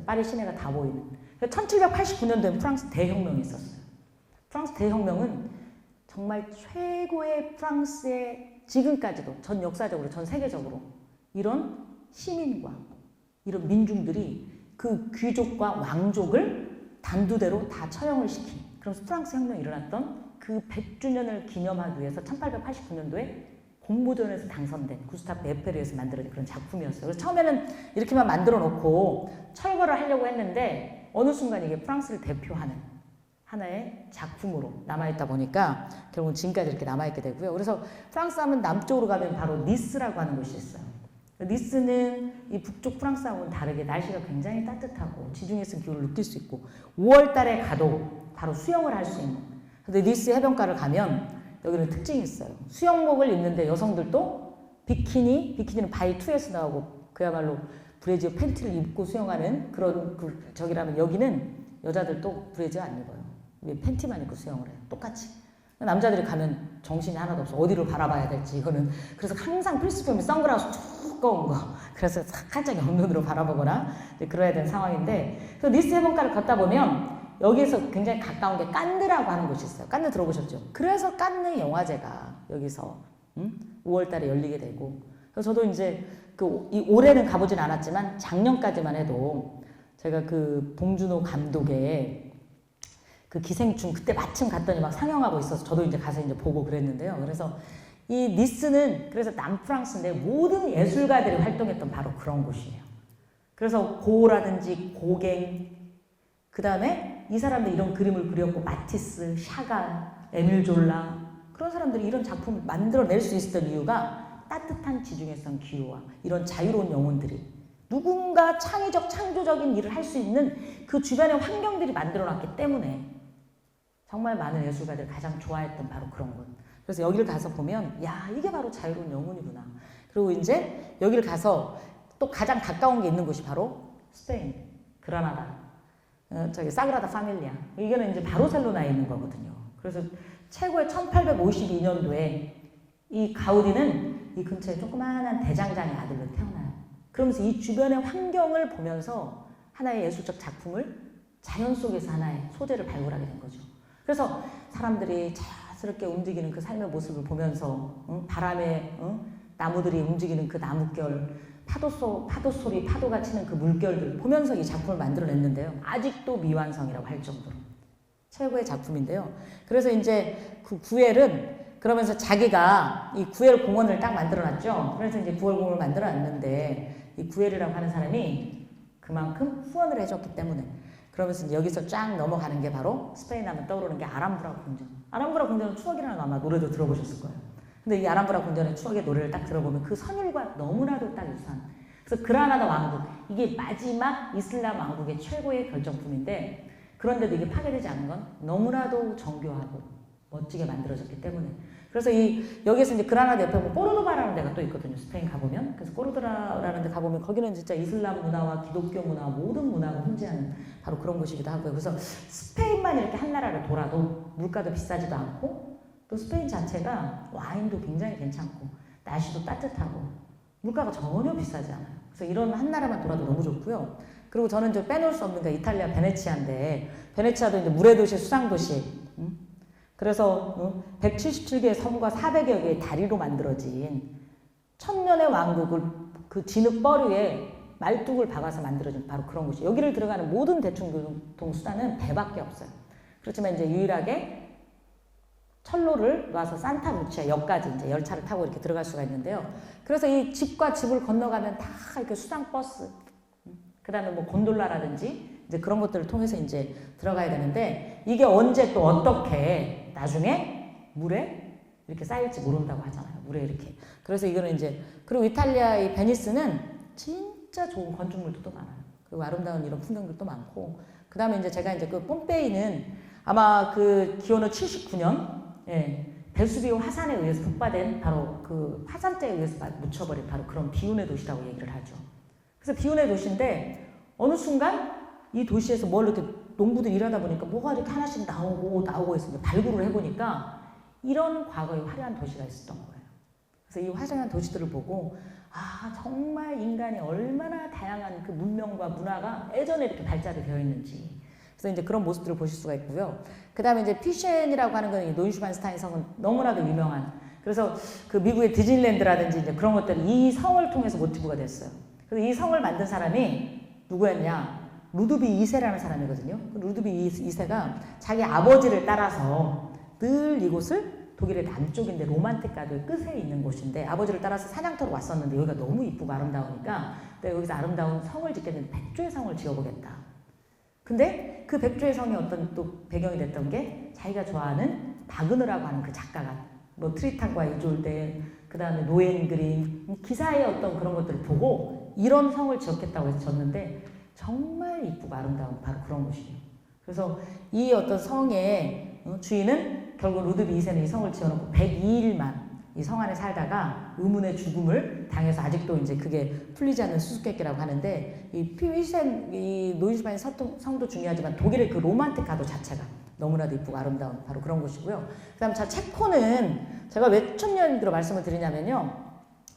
파리 시내가 다 보이는. 1789년도에 프랑스 대혁명이 있었어요. 프랑스 대혁명은 정말 최고의 프랑스의 지금까지도 전 역사적으로 전 세계적으로 이런 시민과 이런 민중들이 그 귀족과 왕족을 단두대로 다 처형을 시킨 그런 프랑스 혁명이 일어났던 그 100주년을 기념하기 위해서 1889년도에 공모전에서 당선된 구스타프 에펠에서 만들어진 그런 작품이었어요. 그래서 처음에는 이렇게만 만들어 놓고 철거를 하려고 했는데 어느 순간 이게 프랑스를 대표하는 하나의 작품으로 남아있다 보니까 결국은 지금까지 이렇게 남아있게 되고요. 그래서 프랑스 하면 남쪽으로 가면 바로 니스라고 하는 곳이 있어요. 니스는 이 북쪽 프랑스하고는 다르게 날씨가 굉장히 따뜻하고 지중해성 기후를 느낄 수 있고 5월 달에 가도 바로 수영을 할 수 있는 근데 니스 해변가를 가면 여기는 특징이 있어요. 수영복을 입는데 여성들도 비키니는 바이2에서 나오고 그야말로 브래지어 팬티를 입고 수영하는 그런 저기라면 여기는 여자들도 브래지어 안 입어요. 팬티만 입고 수영을 해요. 똑같이. 남자들이 가면 정신이 하나도 없어. 어디를 바라봐야 될지 이거는. 그래서 항상 필수품이 선글라스 두꺼운 거. 그래서 살짝 옆눈으로 바라보거나 그래야 되는 상황인데 그래서 니스 해변가를 걷다 보면 여기에서 굉장히 가까운 게 깐느라고 하는 곳이 있어요. 깐느 들어보셨죠? 그래서 깐느 영화제가 여기서 5월 달에 열리게 되고 그래서 저도 이제 올해는 가보진 않았지만 작년까지만 해도 제가 그 봉준호 감독의 그 기생충 그때 마침 갔더니 막 상영하고 있어서 저도 이제 가서 이제 보고 그랬는데요. 그래서 이 니스는 그래서 남프랑스인데 모든 예술가들이 활동했던 바로 그런 곳이에요. 그래서 고라든지 고갱 그 다음에 이 사람들이 이런 그림을 그렸고 마티스, 샤갈, 에밀 졸라 그런 사람들이 이런 작품을 만들어낼 수 있었던 이유가 따뜻한 지중해성 기후와 이런 자유로운 영혼들이 누군가 창의적, 창조적인 일을 할 수 있는 그 주변의 환경들이 만들어놨기 때문에 정말 많은 예술가들이 가장 좋아했던 바로 그런 곳. 그래서 여기를 가서 보면 야 이게 바로 자유로운 영혼이구나. 그리고 이제 여기를 가서 또 가장 가까운 게 있는 곳이 바로 스페인, 그라나다. 저기 사그라다 파밀리아. 이거는 이제 바르셀로나에 있는 거거든요. 그래서 최고의 1852년도에 이 가우디는 이 근처에 조그마한 대장장의 아들로 태어나요. 그러면서 이 주변의 환경을 보면서 하나의 예술적 작품을 자연 속에서 하나의 소재를 발굴하게 된 거죠. 그래서 사람들이 자연스럽게 움직이는 그 삶의 모습을 보면서 바람에 나무들이 움직이는 그 나뭇결, 파도 소리, 파도가 치는 그 물결들 보면서 이 작품을 만들어냈는데요. 아직도 미완성이라고 할 정도로 최고의 작품인데요. 그래서 이제 그 구엘은 그러면서 자기가 이 구엘 공원을 딱 만들어놨죠. 그래서 이제 구엘 공원을 만들어놨는데 이 구엘이라고 하는 사람이 그만큼 후원을 해줬기 때문에 그러면서 이제 여기서 쫙 넘어가는 게 바로 스페인 하면 떠오르는 게 아람브라 궁전. 아람브라 궁전은 추억이라는 아마 노래도 들어보셨을 거예요. 근데 이 아람브라 궁전의 추억의 노래를 딱 들어보면 그 선율과 너무나도 딱 유사한. 그래서 그라나다 왕국, 이게 마지막 이슬람 왕국의 최고의 결정품인데 그런데도 이게 파괴되지 않은 건 너무나도 정교하고 멋지게 만들어졌기 때문에. 그래서 여기서 이제 그라나다 옆에 보면 꼬르도바라는 데가 또 있거든요. 스페인 가보면. 그래서 꼬르도바라는 데 가보면 거기는 진짜 이슬람 문화와 기독교 문화 모든 문화가 혼재하는 바로 그런 곳이기도 하고요. 그래서 스페인만 이렇게 한 나라를 돌아도 물가도 비싸지도 않고 또 스페인 자체가 와인도 굉장히 괜찮고 날씨도 따뜻하고 물가가 전혀 비싸지 않아요. 그래서 이런 한 나라만 돌아도 너무 좋고요. 그리고 저는 좀 빼놓을 수 없는 게 이탈리아 베네치아인데 베네치아도 이제 물의 도시, 수상 도시. 그래서 177개의 섬과 400여 개의 다리로 만들어진 천년의 왕국을 그 진흙 뻘위에 말뚝을 박아서 만들어진 바로 그런 곳이. 여기를 들어가는 모든 대중교통 수단은 배밖에 없어요. 그렇지만 이제 유일하게 철로를 놔서 산타루치아 역까지 이제 열차를 타고 이렇게 들어갈 수가 있는데요. 그래서 이 집과 집을 건너가면 다 이렇게 수상 버스, 그다음에 뭐 곤돌라라든지 이제 그런 것들을 통해서 이제 들어가야 되는데 이게 언제 또 어떻게 나중에 물에 이렇게 쌓일지 모른다고 하잖아요. 물에 이렇게. 그래서 이거는 이제 그리고 이탈리아 이 베니스는 진짜 좋은 건축물도 많아요. 그리고 아름다운 이런 풍경들도 많고 그다음에 이제 제가 이제 그 폼페이는 아마 그 기원후 79년 베수비오 화산에 의해서 폭발된 바로 그 화산재에 의해서 묻혀버린 바로 그런 비운의 도시라고 얘기를 하죠. 그래서 비운의 도시인데 어느 순간 이 도시에서 뭘 이렇게 농부들이 일하다 보니까 뭐가 이렇게 하나씩 나오고 해서 발굴을 해보니까 이런 과거의 화려한 도시가 있었던 거예요. 그래서 이 화려한 도시들을 보고 아 정말 인간이 얼마나 다양한 그 문명과 문화가 예전에 이렇게 발달이 되어 있는지 그래서 이제 그런 모습들을 보실 수가 있고요. 그 다음에 이제 피셴이라고 하는 건 노이슈반스타인 성은 너무나도 유명한 그래서 그 미국의 디즈니랜드라든지 이제 그런 것들이 이 성을 통해서 모티브가 됐어요. 그래서 이 성을 만든 사람이 누구였냐? 루드비 2세라는 사람이거든요. 루드비 2세가 자기 아버지를 따라서 늘 이곳을 독일의 남쪽인데 로만틱가드의 끝에 있는 곳인데 아버지를 따라서 사냥터로 왔었는데 여기가 너무 이쁘고 아름다우니까 내가 여기서 아름다운 성을 짓겠는데 백조의 성을 지어보겠다. 근데 그 백조의 성이 어떤 또 배경이 됐던 게 자기가 좋아하는 바그너라고 하는 그 작가가 뭐 트리탄과 이졸데 그 다음에 노엔그린 기사의 어떤 그런 것들을 보고 이런 성을 지었겠다고 해서 졌는데 정말 이쁘고 아름다운 바로 그런 곳이에요. 그래서 이 어떤 성의 주인은 결국 루드비 2세는 이 성을 지어놓고 102일만 이 성 안에 살다가 의문의 죽음을 당해서 아직도 이제 그게 풀리지 않는 수수께끼라고 하는데 이 피위센 이 노이슈바인 성도 중요하지만 독일의 그 로만틱 가도 자체가 너무나도 이쁘고 아름다운 바로 그런 곳이고요. 그다음 체코는 제가 왜 1000년으로 말씀을 드리냐면요.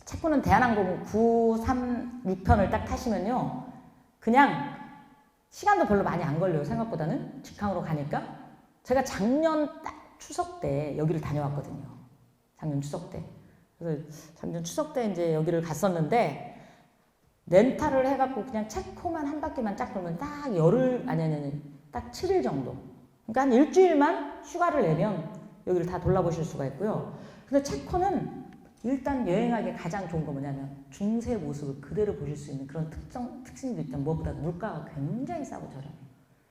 체코는 대한항공 936편을 딱 타시면요. 그냥 시간도 별로 많이 안 걸려요. 생각보다는 직항으로 가니까 제가 작년 딱 추석 때 여기를 다녀왔거든요. 작년 추석 때. 그래서 작년 추석 때 이제 여기를 갔었는데 렌탈을 해갖고 그냥 체코만 한 바퀴만 쫙 돌면 딱 열흘 딱 7일 정도. 그러니까 한 일주일만 휴가를 내면 여기를 다 돌아보실 수가 있고요. 근데 체코는 일단 여행하기 가장 좋은 거 뭐냐면 중세 모습을 그대로 보실 수 있는 그런 특징도 있지만 무엇보다 물가가 굉장히 싸고 저렴해요.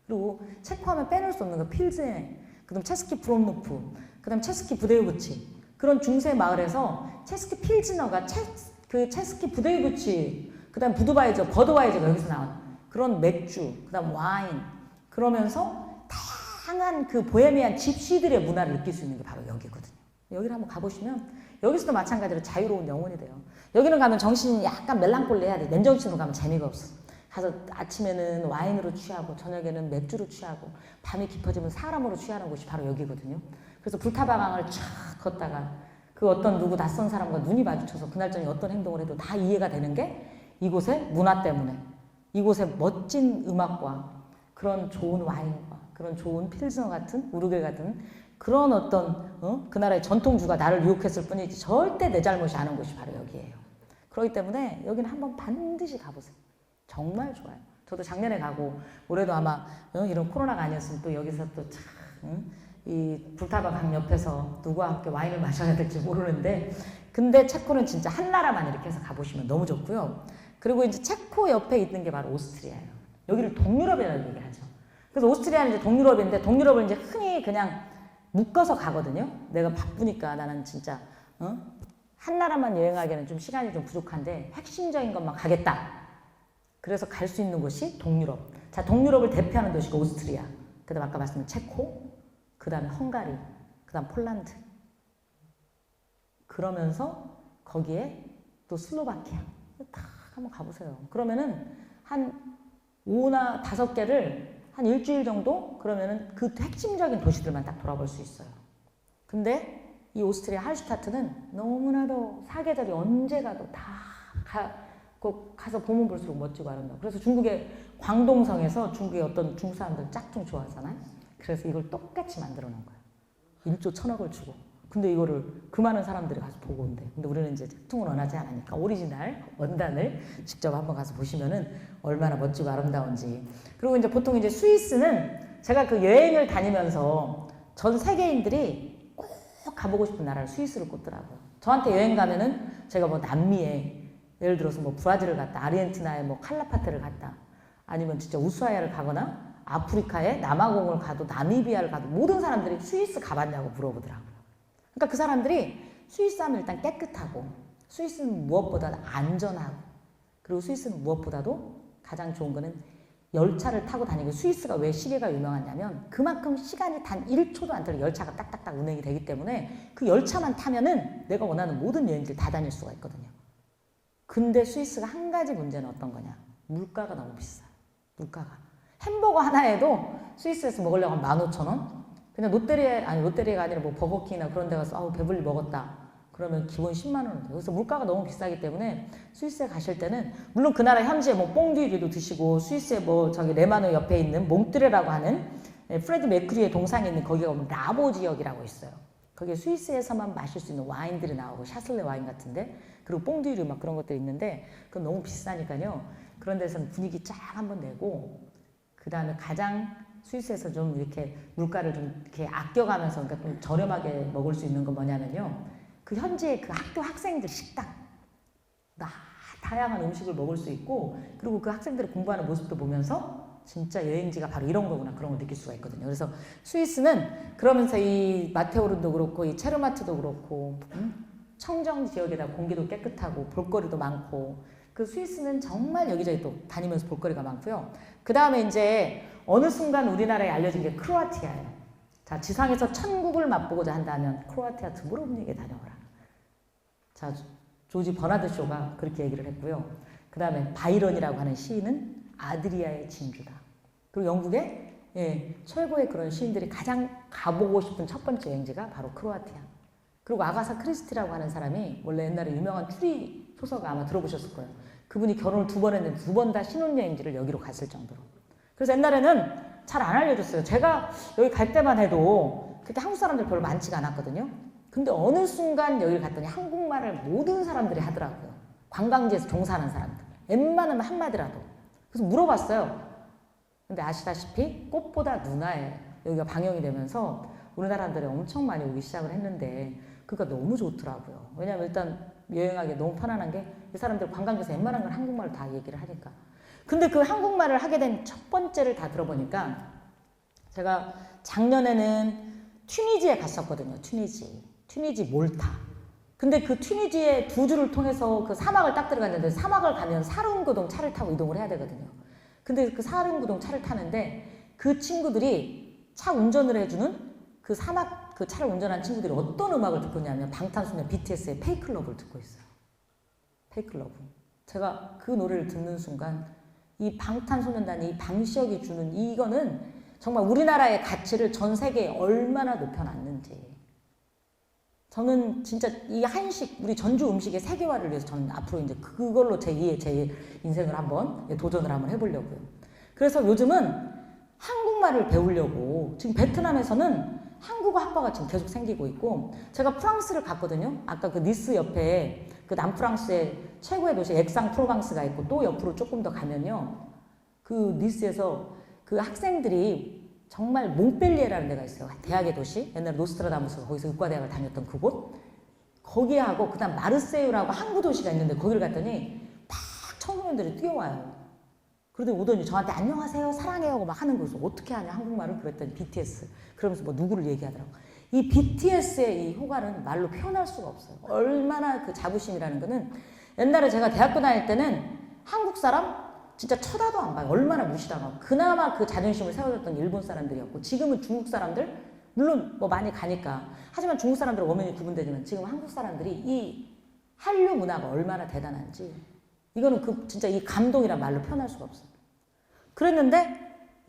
그리고 체코하면 빼놓을 수 없는 거 필즈네, 그다음 체스키 프롬노프, 그다음 체스키 부데우브치 그런 중세 마을에서 체스키 필즈너가 체스키 부데우브치 그다음 버드와이저가 여기서 나온 그런 맥주, 그다음 와인 그러면서 다양한 그 보헤미안 집시들의 문화를 느낄 수 있는 게 바로 여기거든요. 여기를 한번 가보시면 여기서도 마찬가지로 자유로운 영혼이 돼요. 여기는 가면 정신이 약간 멜랑콜리해야 돼. 맨정신으로 가면 재미가 없어. 가서 아침에는 와인으로 취하고 저녁에는 맥주로 취하고 밤이 깊어지면 사람으로 취하는 곳이 바로 여기거든요. 그래서 불타방황을 쫙 걷다가 그 어떤 누구 낯선 사람과 눈이 마주쳐서 그날 저녁에 어떤 행동을 해도 다 이해가 되는 게 이곳의 문화 때문에, 이곳의 멋진 음악과 그런 좋은 와인과 그런 좋은 필스너 같은 우르겔 같은 그런 어떤 그 나라의 전통주가 나를 유혹했을 뿐이지 절대 내 잘못이 아닌 곳이 바로 여기예요. 그렇기 때문에 여기는 한번 반드시 가보세요. 정말 좋아요. 저도 작년에 가고 올해도 아마 이런 코로나가 아니었으면 또 여기서 또 참 이 불타바 강 옆에서 누구와 함께 와인을 마셔야 될지 모르는데, 근데 체코는 진짜 한 나라만 이렇게 해서 가보시면 너무 좋고요. 그리고 이제 체코 옆에 있는 게 바로 오스트리아예요. 여기를 동유럽이라고 얘기하죠. 그래서 오스트리아는 이제 동유럽인데 동유럽을 이제 흔히 그냥 묶어서 가거든요. 내가 바쁘니까 나는 진짜 한 나라만 여행하기에는 좀 시간이 좀 부족한데 핵심적인 것만 가겠다. 그래서 갈 수 있는 곳이 동유럽. 자, 동유럽을 대표하는 도시가 오스트리아. 그 다음 아까 말씀드린 체코. 그 다음에 헝가리. 그 다음 폴란드. 그러면서 거기에 또 슬로바키아. 다 한번 가보세요. 그러면은 한 5나 5개를 한 일주일 정도? 그러면은 그 핵심적인 도시들만 딱 돌아볼 수 있어요. 근데 이 오스트리아 할슈타트는 너무나도 사계절이 언제 가도 다 가서 보면 볼수록 멋지고 아름다워. 그래서 중국의 광동성에서 중국의 어떤 중국 사람들 짝퉁 좋아하잖아요. 그래서 이걸 똑같이 만들어 놓은 거예요. 1조 1,000억을 주고. 근데 이거를 그 많은 사람들이 가서 보고 온대. 근데 우리는 이제 짝퉁을 원하지 않으니까 오리지널 원단을 직접 한번 가서 보시면은 얼마나 멋지고 아름다운지. 그리고 이제 보통 이제 스위스는 제가 그 여행을 다니면서 전 세계인들이 꼭 가보고 싶은 나라를 스위스를 꼽더라고요. 저한테 여행 가면은 제가 뭐 남미에 예를 들어서 뭐 브라질을 갔다, 아르헨티나에 뭐 칼라파테를 갔다, 아니면 진짜 우수아야를 가거나 아프리카에 남아공을 가도 나미비아를 가도 모든 사람들이 스위스 가봤냐고 물어보더라고요. 그러니까 그 사람들이 스위스 하면 일단 깨끗하고, 스위스는 무엇보다 안전하고, 그리고 스위스는 무엇보다도 가장 좋은 거는 열차를 타고 다니고, 스위스가 왜 시계가 유명하냐면 그만큼 시간이 단 1초도 안 틀려 열차가 딱딱딱 운행이 되기 때문에 그 열차만 타면은 내가 원하는 모든 여행지를 다 다닐 수가 있거든요. 근데 스위스가 한 가지 문제는 어떤 거냐? 물가가 너무 비싸요. 물가가. 햄버거 하나에도 스위스에서 먹으려고 하면 15,000원? 그냥 롯데리아가 아니라 뭐 버거킹이나 그런 데 가서 아우 배불리 먹었다. 그러면 기본 10만 원은 돼요. 그래서 물가가 너무 비싸기 때문에 스위스에 가실 때는 물론 그 나라 현지에 뭐 뽕듀리도 드시고, 스위스에 뭐 저기 레마노 옆에 있는 몽트레라고 하는 프레드 메큐리의 동상이 있는 거기가 보면 라보 지역이라고 있어요. 거기에 스위스에서만 마실 수 있는 와인들이 나오고, 샤슬레 와인 같은데, 그리고 뽕듀리 막 그런 것들이 있는데 그건 너무 비싸니까요. 그런 데서는 분위기 쫙 한번 내고, 그 다음에 가장 스위스에서 좀 이렇게 물가를 좀 이렇게 아껴가면서, 그러니까 좀 저렴하게 먹을 수 있는 건 뭐냐면요. 그 현지의 그 학교 학생들 식당. 다양한 음식을 먹을 수 있고, 그리고 그 학생들이 공부하는 모습도 보면서 진짜 여행지가 바로 이런 거구나, 그런 걸 느낄 수가 있거든요. 그래서 스위스는 그러면서 이 마테오른도 그렇고, 이 체르마트도 그렇고, 청정 지역에다 공기도 깨끗하고, 볼거리도 많고, 그 스위스는 정말 여기저기 또 다니면서 볼거리가 많고요. 그 다음에 이제 어느 순간 우리나라에 알려진 게 크로아티아예요. 자, 지상에서 천국을 맛보고자 한다면 크로아티아 드브로브닉에 다녀오라. 자, 조지 버나드 쇼가 그렇게 얘기를 했고요. 그 다음에 바이런이라고 하는 시인은 아드리아의 진주다. 그리고 영국의 최고의 그런 시인들이 가장 가보고 싶은 첫 번째 여행지가 바로 크로아티아. 그리고 아가사 크리스티라고 하는 사람이 원래 옛날에 유명한 추리 소설 아마 들어보셨을 거예요. 그분이 결혼을 2번 했는데 2번 다 신혼여행지를 여기로 갔을 정도로. 그래서 옛날에는 잘 안 알려줬어요. 제가 여기 갈 때만 해도 그렇게 한국 사람들 별로 많지가 않았거든요. 근데 어느 순간 여기를 갔더니 한국말을 모든 사람들이 하더라고요. 관광지에서 종사하는 사람들. 웬만하면 한마디라도. 그래서 물어봤어요. 근데 아시다시피 꽃보다 누나에 여기가 방영이 되면서 우리나라 사람들이 엄청 많이 오기 시작을 했는데, 그러니까 너무 좋더라고요. 왜냐면 일단 여행하기 너무 편안한 게 이 사람들 관광지에서 웬만한 건 한국말로 다 얘기를 하니까. 근데 그 한국말을 하게 된 첫 번째를 다 들어보니까, 제가 작년에는 튀니지에 갔었거든요. 튀니지 몰타. 근데 그 튀니지의 두 주를 통해서 그 사막을 딱 들어갔는데, 사막을 가면 사륜구동 차를 타고 이동을 해야 되거든요. 근데 그 사륜구동 차를 타는데 그 친구들이 차 운전을 해주는 그 사막 그 차를 운전한 친구들이 어떤 음악을 듣고 있냐면 방탄소년 BTS의 페이크 러브를 듣고 있어요. 페이크 러브. 제가 그 노래를 듣는 순간 이 방탄소년단이 이 방시혁이 주는 이거는 정말 우리나라의 가치를 전 세계에 얼마나 높여놨는지 저는 진짜 이 한식, 우리 전주 음식의 세계화를 위해서 저는 앞으로 이제 그걸로 제 인생을 한번 도전을 한번 해보려고요. 그래서 요즘은 한국말을 배우려고 지금 베트남에서는 한국어 학과가 지금 계속 생기고 있고, 제가 프랑스를 갔거든요. 아까 그 니스 옆에 그 남프랑스의 최고의 도시 액상-프로방스가 있고, 또 옆으로 조금 더 가면요, 그 니스에서 그 학생들이 정말 몽펠리에라는 데가 있어요. 대학의 도시. 옛날에 노스트라다무스가 거기서 의과대학을 다녔던 그곳. 거기하고 그다음 마르세유라고 항구 도시가 있는데 거기를 갔더니 막 청소년들이 뛰어와요. 그러더니 오더니 저한테 안녕하세요, 사랑해요 막 하는 거였어. 어떻게 하냐 한국말을? 그랬더니 BTS. 그러면서 뭐 누구를 얘기하더라고. 이 BTS의 이 효과는 말로 표현할 수가 없어요. 얼마나 그 자부심이라는 거는, 옛날에 제가 대학교 다닐 때는 한국 사람 진짜 쳐다도 안 봐요. 얼마나 무시당하고. 그나마 그 자존심을 세워줬던 일본 사람들이었고, 지금은 중국 사람들, 물론 뭐 많이 가니까. 하지만 중국 사람들은 엄연히 구분되지만 지금 한국 사람들이 이 한류 문화가 얼마나 대단한지, 이거는 그 진짜 이 감동이란 말로 표현할 수가 없어요. 그랬는데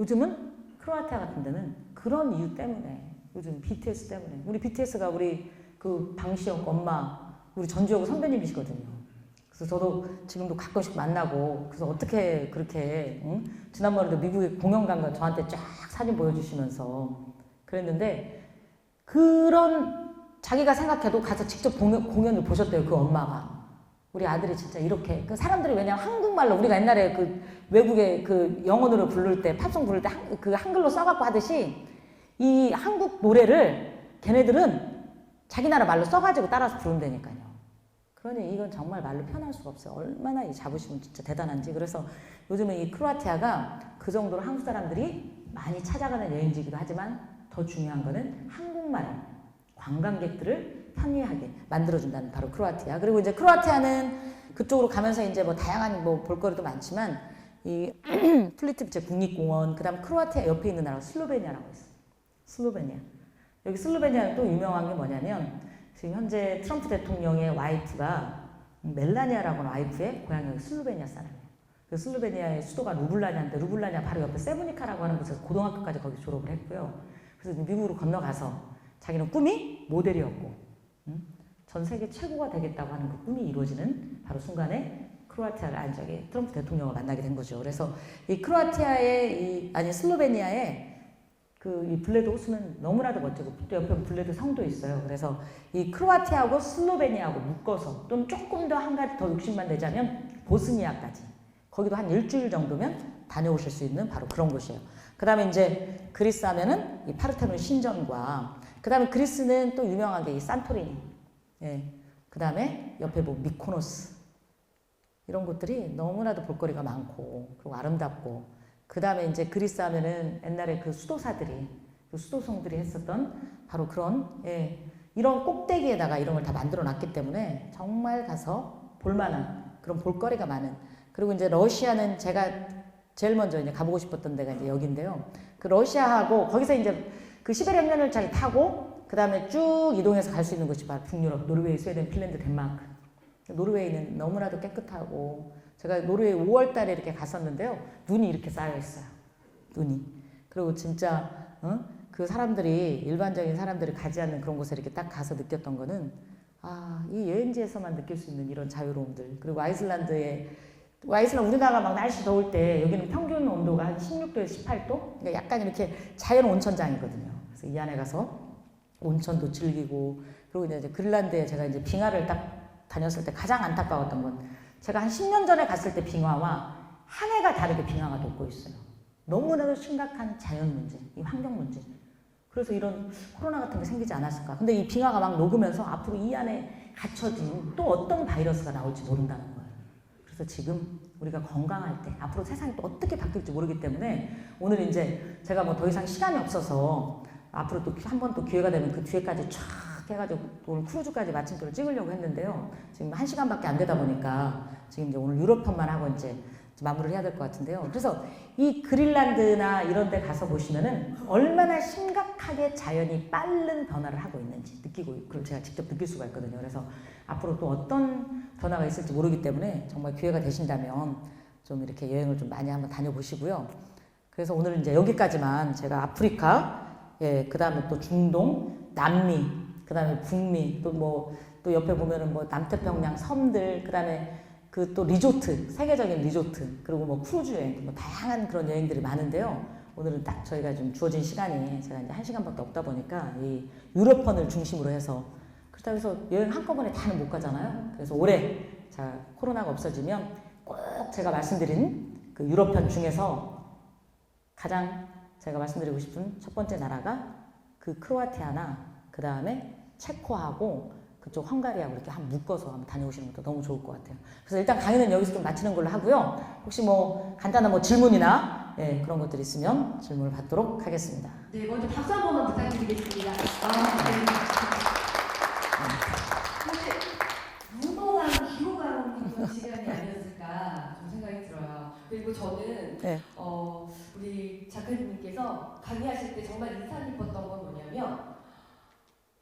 요즘은 크로아티아 같은 데는 그런 이유 때문에, 요즘 BTS 때문에, 우리 BTS가 우리 그 방시영 엄마, 우리 전주여고 선배님이시거든요. 그래서 저도 지금도 가끔씩 만나고, 그래서 어떻게 그렇게, 응? 지난번에도 미국에 공연 간 거 저한테 쫙 사진 보여주시면서 그랬는데, 그런 자기가 생각해도 가서 직접 공연을 보셨대요, 그 엄마가. 우리 아들이 진짜 이렇게, 그 사람들이 왜냐면 한국말로, 우리가 옛날에 그 외국에 그 영어 노래 부를 때, 팝송 부를 때 그 한글로 써갖고 하듯이 이 한국 노래를 걔네들은 자기 나라 말로 써가지고 따라서 부른다니까요. 그러니 이건 정말 말로 표현할 수가 없어요. 얼마나 이 자부심은 진짜 대단한지. 그래서 요즘은 이 크로아티아가 그 정도로 한국 사람들이 많이 찾아가는 여행지이기도 하지만, 더 중요한 거는 한국말 관광객들을 편리하게 만들어준다는 바로 크로아티아. 그리고 이제 크로아티아는 그쪽으로 가면서 이제 뭐 다양한 뭐 볼거리도 많지만, 이 플리트비체 국립공원, 그 다음 크로아티아 옆에 있는 나라가 슬로베니아라고 있어요. 슬로베니아. 여기 슬로베니아는 또 유명한 게 뭐냐면, 지금 현재 트럼프 대통령의 와이프가 멜라니아라고 하는 와이프의 고향이 슬로베니아 사람이에요. 그 슬로베니아의 수도가 루블라냐인데, 루블라냐 바로 옆에 세브니카라고 하는 곳에서 고등학교까지 거기 졸업을 했고요. 그래서 미국으로 건너가서 자기는 꿈이 모델이었고, 전 세계 최고가 되겠다고 하는 그 꿈이 이루어지는 바로 순간에 크로아티아를 트럼프 대통령을 만나게 된 거죠. 그래서 이 크로아티아의 슬로베니아의 이 블레드 호수는 너무나도 멋지고, 또 옆에 블레드 성도 있어요. 그래서 이 크로아티아하고 슬로베니아하고 묶어서, 또는 조금 더 한 가지 더 욕심만 내자면 보스니아까지, 거기도 한 일주일 정도면 다녀오실 수 있는 바로 그런 곳이에요. 그 다음에 이제 그리스 하면은 이 파르테논 신전과, 그 다음에 그리스는 또 유명한 게 이 산토리니, 예. 그 다음에 옆에 뭐 미코노스, 이런 곳들이 너무나도 볼거리가 많고, 그리고 아름답고, 그 다음에 이제 그리스 하면은 옛날에 그 수도사들이, 그 수도성들이 했었던 바로 그런, 예, 이런 꼭대기에다가 이런 걸 다 만들어 놨기 때문에 정말 가서 볼만한 그런 볼거리가 많은. 그리고 이제 러시아는 제가 제일 먼저 이제 가보고 싶었던 데가 이제 여기인데요. 그 러시아하고 거기서 이제 그 시베리아 협력열차를 타고 그 다음에 쭉 이동해서 갈 수 있는 곳이 바로 북유럽, 노르웨이, 스웨덴, 핀란드, 덴마크. 노르웨이는 너무나도 깨끗하고, 제가 노르웨이 5월 달에 이렇게 갔었는데요. 눈이 이렇게 쌓여 있어요. 눈이. 그리고 진짜 그 사람들이, 일반적인 사람들이 가지 않는 그런 곳에 이렇게 딱 가서 느꼈던 거는, 이 여행지에서만 느낄 수 있는 이런 자유로움들. 그리고 아이슬란드 우리나라가 막 날씨 더울 때 여기는 평균 온도가 한 16도에서 18도? 그러니까 약간 이렇게 자연 온천장이거든요. 그래서 이 안에 가서 온천도 즐기고, 그리고 이제 그린란드에 제가 이제 빙하를 딱 다녔을 때 가장 안타까웠던 건, 제가 한 10년 전에 갔을 때 빙하와 한 해가 다르게 빙하가 녹고 있어요. 너무나도 심각한 자연 문제, 이 환경 문제. 그래서 이런 코로나 같은 게 생기지 않았을까. 근데 이 빙하가 막 녹으면서 앞으로 이 안에 갇혀진 또 어떤 바이러스가 나올지 모른다는 거예요. 그래서 지금 우리가 건강할 때, 앞으로 세상이 또 어떻게 바뀔지 모르기 때문에, 오늘 이제 제가 뭐 더 이상 시간이 없어서 앞으로 또 한 번 또 기회가 되면 그 뒤에까지 쫙 해가지고 오늘 크루즈까지 마침표를 찍으려고 했는데요. 지금 1시간밖에 안 되다 보니까 지금 이제 오늘 유럽 편만 하고 이제 마무리를 해야 될 것 같은데요. 그래서 이 그린란드나 이런 데 가서 보시면은 얼마나 심각하게 자연이 빠른 변화를 하고 있는지 그걸 제가 직접 느낄 수가 있거든요. 그래서 앞으로 또 어떤 변화가 있을지 모르기 때문에 정말 기회가 되신다면 좀 이렇게 여행을 좀 많이 한번 다녀보시고요. 그래서 오늘은 이제 여기까지만 제가 아프리카, 예, 그 다음에 또 중동, 남미, 그다음에 북미, 또 옆에 보면은 뭐 남태평양 섬들, 그다음에 그 또 리조트, 세계적인 리조트, 그리고 뭐 크루즈 여행, 뭐 다양한 그런 여행들이 많은데요. 오늘은 딱 저희가 좀 주어진 시간이 제가 이제 1시간밖에 없다 보니까 이 유럽편을 중심으로 해서, 그렇다고 해서 여행 한꺼번에 다는 못 가잖아요. 그래서 올해 자 코로나가 없어지면 꼭 제가 말씀드린 그 유럽편 중에서 가장 제가 말씀드리고 싶은 첫 번째 나라가 그 크로아티아나 그 다음에 체코하고 그쪽 헝가리하고 이렇게 한 묶어서 한번 다녀오시는 것도 너무 좋을 것 같아요. 그래서 일단 강의는 여기서 좀 마치는 걸로 하고요. 혹시 뭐 간단한 뭐 질문이나 그런 것들이 있으면 질문을 받도록 하겠습니다. 네, 먼저 박수 한 번만 부탁드리겠습니다. 네. 사실 무모한 기호가는 그런 시간이 아니었을까 좀 생각이 들어요. 그리고 저는 우리 작가님께서 강의하실 때 정말 인상 깊었던 건 뭐냐면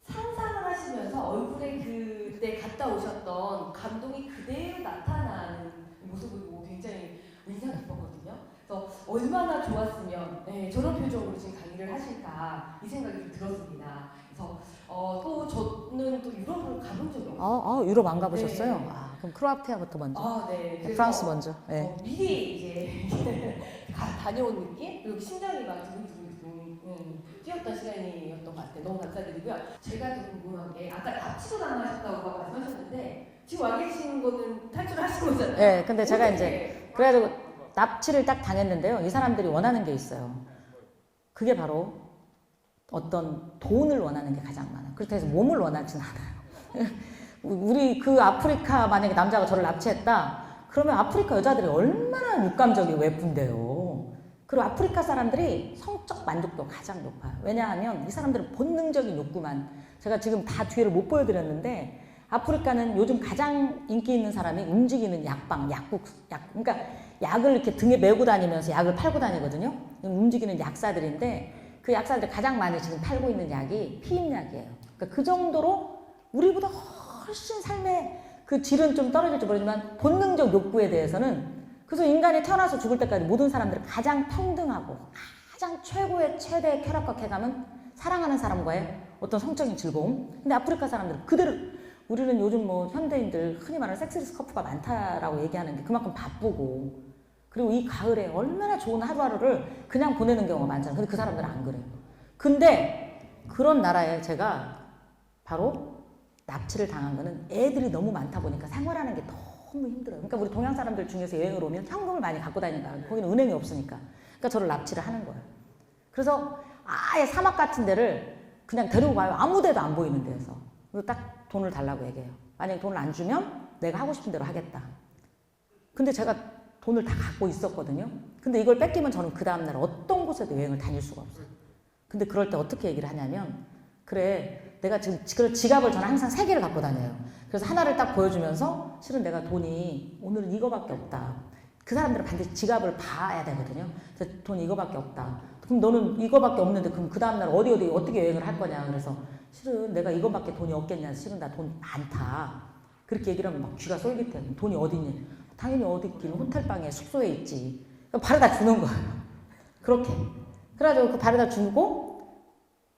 상상을 하시면서 얼굴에 그때 갔다 오셨던 감동이 그대로 나타나는 모습을 보고 굉장히 인상 깊었거든요. 그래서 얼마나 좋았으면 저런 표정으로 지금 강의를 하실까 이 생각이 좀 들었습니다. 그래서 또 저는 또 유럽을 가본 적이 없어요. 유럽 안 가보셨어요? 네. 그럼 크로아티아부터 먼저. 네. 프랑스 먼저. 네. 미리 이제 다녀온 느낌? 그리고 심장이 막 두근두근 뛰었던 시간이었던 것 같아요. 너무 감사드리고요. 제가 더 궁금한 게 아까 납치도 당하셨다고 말씀하셨는데 지금 와 계신 거는 탈출하신 거잖아요. 네, 근데 제가 이제 그래가지고 납치를 딱 당했는데요. 이 사람들이 원하는 게 있어요. 그게 바로 어떤 돈을 원하는 게 가장 많아요. 그렇다고 해서 몸을 원하진 않아요. 우리 그 아프리카 만약에 남자가 저를 납치했다 그러면 아프리카 여자들이 얼마나 육감적이고 예쁜데요. 그리고 아프리카 사람들이 성적 만족도가 가장 높아요. 왜냐하면 이 사람들은 본능적인 욕구만, 제가 지금 다 뒤를 못 보여드렸는데 아프리카는 요즘 가장 인기 있는 사람이 움직이는 약방, 그러니까 약을 이렇게 등에 메고 다니면서 약을 팔고 다니거든요. 움직이는 약사들인데 그 약사들이 가장 많이 지금 팔고 있는 약이 피임약이에요. 그러니까 그 정도로 우리보다 훨씬 삶의 그 질은 좀 떨어질지 모르지만 본능적 욕구에 대해서는, 그래서 인간이 태어나서 죽을 때까지 모든 사람들이 가장 평등하고 가장 최대의 쾌락과 쾌감은 사랑하는 사람과의 어떤 성적인 즐거움. 근데 아프리카 사람들은 그대로, 우리는 요즘 뭐 현대인들 흔히 말하는 섹스리스 커플가 많다라고 얘기하는 게 그만큼 바쁘고, 그리고 이 가을에 얼마나 좋은 하루하루를 그냥 보내는 경우가 많잖아요. 근데 그 사람들은 안 그래요. 근데 그런 나라에 제가 바로 납치를 당한 거는 애들이 너무 많다 보니까 생활하는 게 너무 힘들어요. 그러니까 우리 동양 사람들 중에서 여행을 오면 현금을 많이 갖고 다니니까 거기는 은행이 없으니까. 그러니까 저를 납치를 하는 거예요. 그래서 아예 사막 같은 데를 그냥 데리고 가요. 아무 데도 안 보이는 데에서. 그리고 딱 돈을 달라고 얘기해요. 만약에 돈을 안 주면 내가 하고 싶은 대로 하겠다. 근데 제가 돈을 다 갖고 있었거든요. 근데 이걸 뺏기면 저는 그 다음날 어떤 곳에도 여행을 다닐 수가 없어요. 근데 그럴 때 어떻게 얘기를 하냐면, 그래 내가 지금 지갑을 저는 항상 3개를 갖고 다녀요. 그래서 하나를 딱 보여주면서 실은 내가 돈이 오늘은 이거밖에 없다. 그 사람들은 반드시 지갑을 봐야 되거든요. 그래서 돈이 이거밖에 없다. 그럼 너는 이거밖에 없는데 그럼 그 다음날 어디 어떻게 여행을 할 거냐. 그래서 실은 내가 이거밖에 돈이 없겠냐. 실은 나 돈 많다. 그렇게 얘기를 하면 막 쥐가 쏠깃해. 돈이 어디 있니? 당연히 어디 있긴 호텔방에 숙소에 있지. 바래다 주는 거예요. 그렇게. 그래가지고 그 바래다 주고,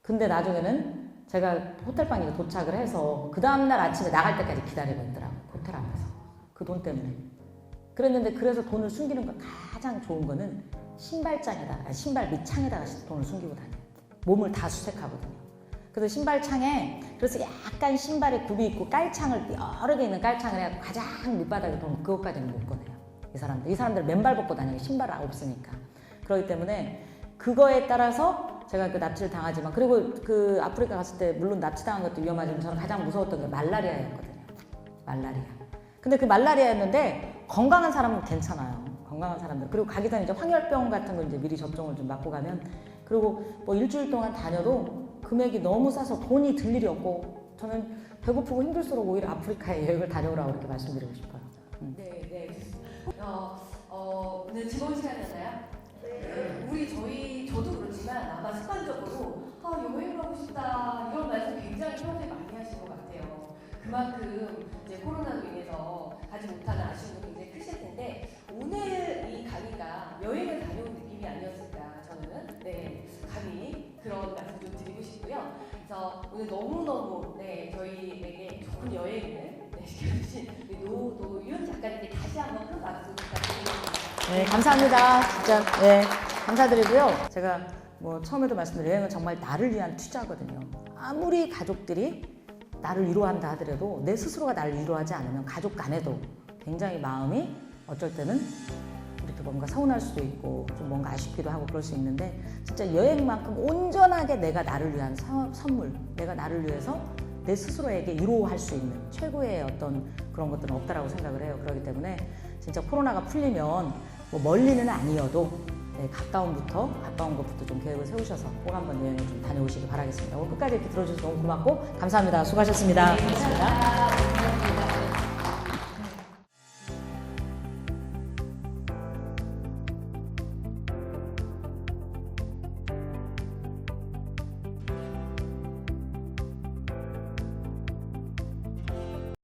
근데 나중에는 제가 호텔방에 도착을 해서 그 다음날 아침에 나갈 때까지 기다리고 있더라고요. 호텔 앞에서. 그 돈 때문에. 그랬는데, 그래서 돈을 숨기는 거 가장 좋은 거는 신발장에다가, 신발 밑창에다가 돈을 숨기고 다녀요. 몸을 다 수색하거든요. 그래서 신발창에, 그래서 약간 신발에 굽이 있고 깔창을 여러 개 있는 깔창을 해갖고 가장 밑바닥에 돈, 그것까지는 못 꺼내요. 이 사람들 맨발 벗고 다니고 신발 없으니까. 그렇기 때문에 그거에 따라서 제가 그 납치를 당하지만, 그리고 그 아프리카 갔을 때 물론 납치당한 것도 위험하지만 저는 가장 무서웠던 게 말라리아였거든요. 말라리아. 근데 그 말라리아였는데 건강한 사람은 괜찮아요. 건강한 사람들. 그리고 가기 전에 이제 황열병 같은 거 이제 미리 접종을 좀 맞고 가면, 그리고 뭐 일주일 동안 다녀도 금액이 너무 싸서 돈이 들 일이 없고, 저는 배고프고 힘들수록 오히려 아프리카에 여행을 다녀오라고 이렇게 말씀드리고 싶어요. 네. 오늘 즐거운 시간이었나요? 네. 저도 그렇지만 아마 습관적으로 여행 가고 싶다 이런 말씀 굉장히 평소에 많이 하신 것 같아요. 그만큼 이제 코로나로 인해서 가지 못하는 아쉬움도 굉장히 크실 텐데, 오늘 이 강의가 여행을 다녀온 느낌이 아니었을까 저는 감히 그런 말씀 좀 드리고 싶고요. 그래서 오늘 너무너무 네, 감사합니다. 진짜, 네, 감사드리고요. 제가 뭐 처음에도 말씀드린 여행은 정말 나를 위한 투자거든요. 아무리 가족들이 나를 위로한다 하더라도 내 스스로가 나를 위로하지 않으면 가족 간에도 굉장히 마음이 어쩔 때는 이렇게 뭔가 서운할 수도 있고 좀 뭔가 아쉽기도 하고 그럴 수 있는데 진짜 여행만큼 온전하게 내가 나를 위한 선물, 내가 나를 위해서 내 스스로에게 위로할 수 있는 최고의 어떤 그런 것들은 없다라고 생각을 해요. 그렇기 때문에 진짜 코로나가 풀리면 뭐 멀리는 아니어도 네, 가까운 것부터 좀 계획을 세우셔서 꼭 한번 여행을 좀 다녀오시기 바라겠습니다. 오늘 끝까지 이렇게 들어주셔서 너무 고맙고 감사합니다. 수고하셨습니다. 네, 감사합니다.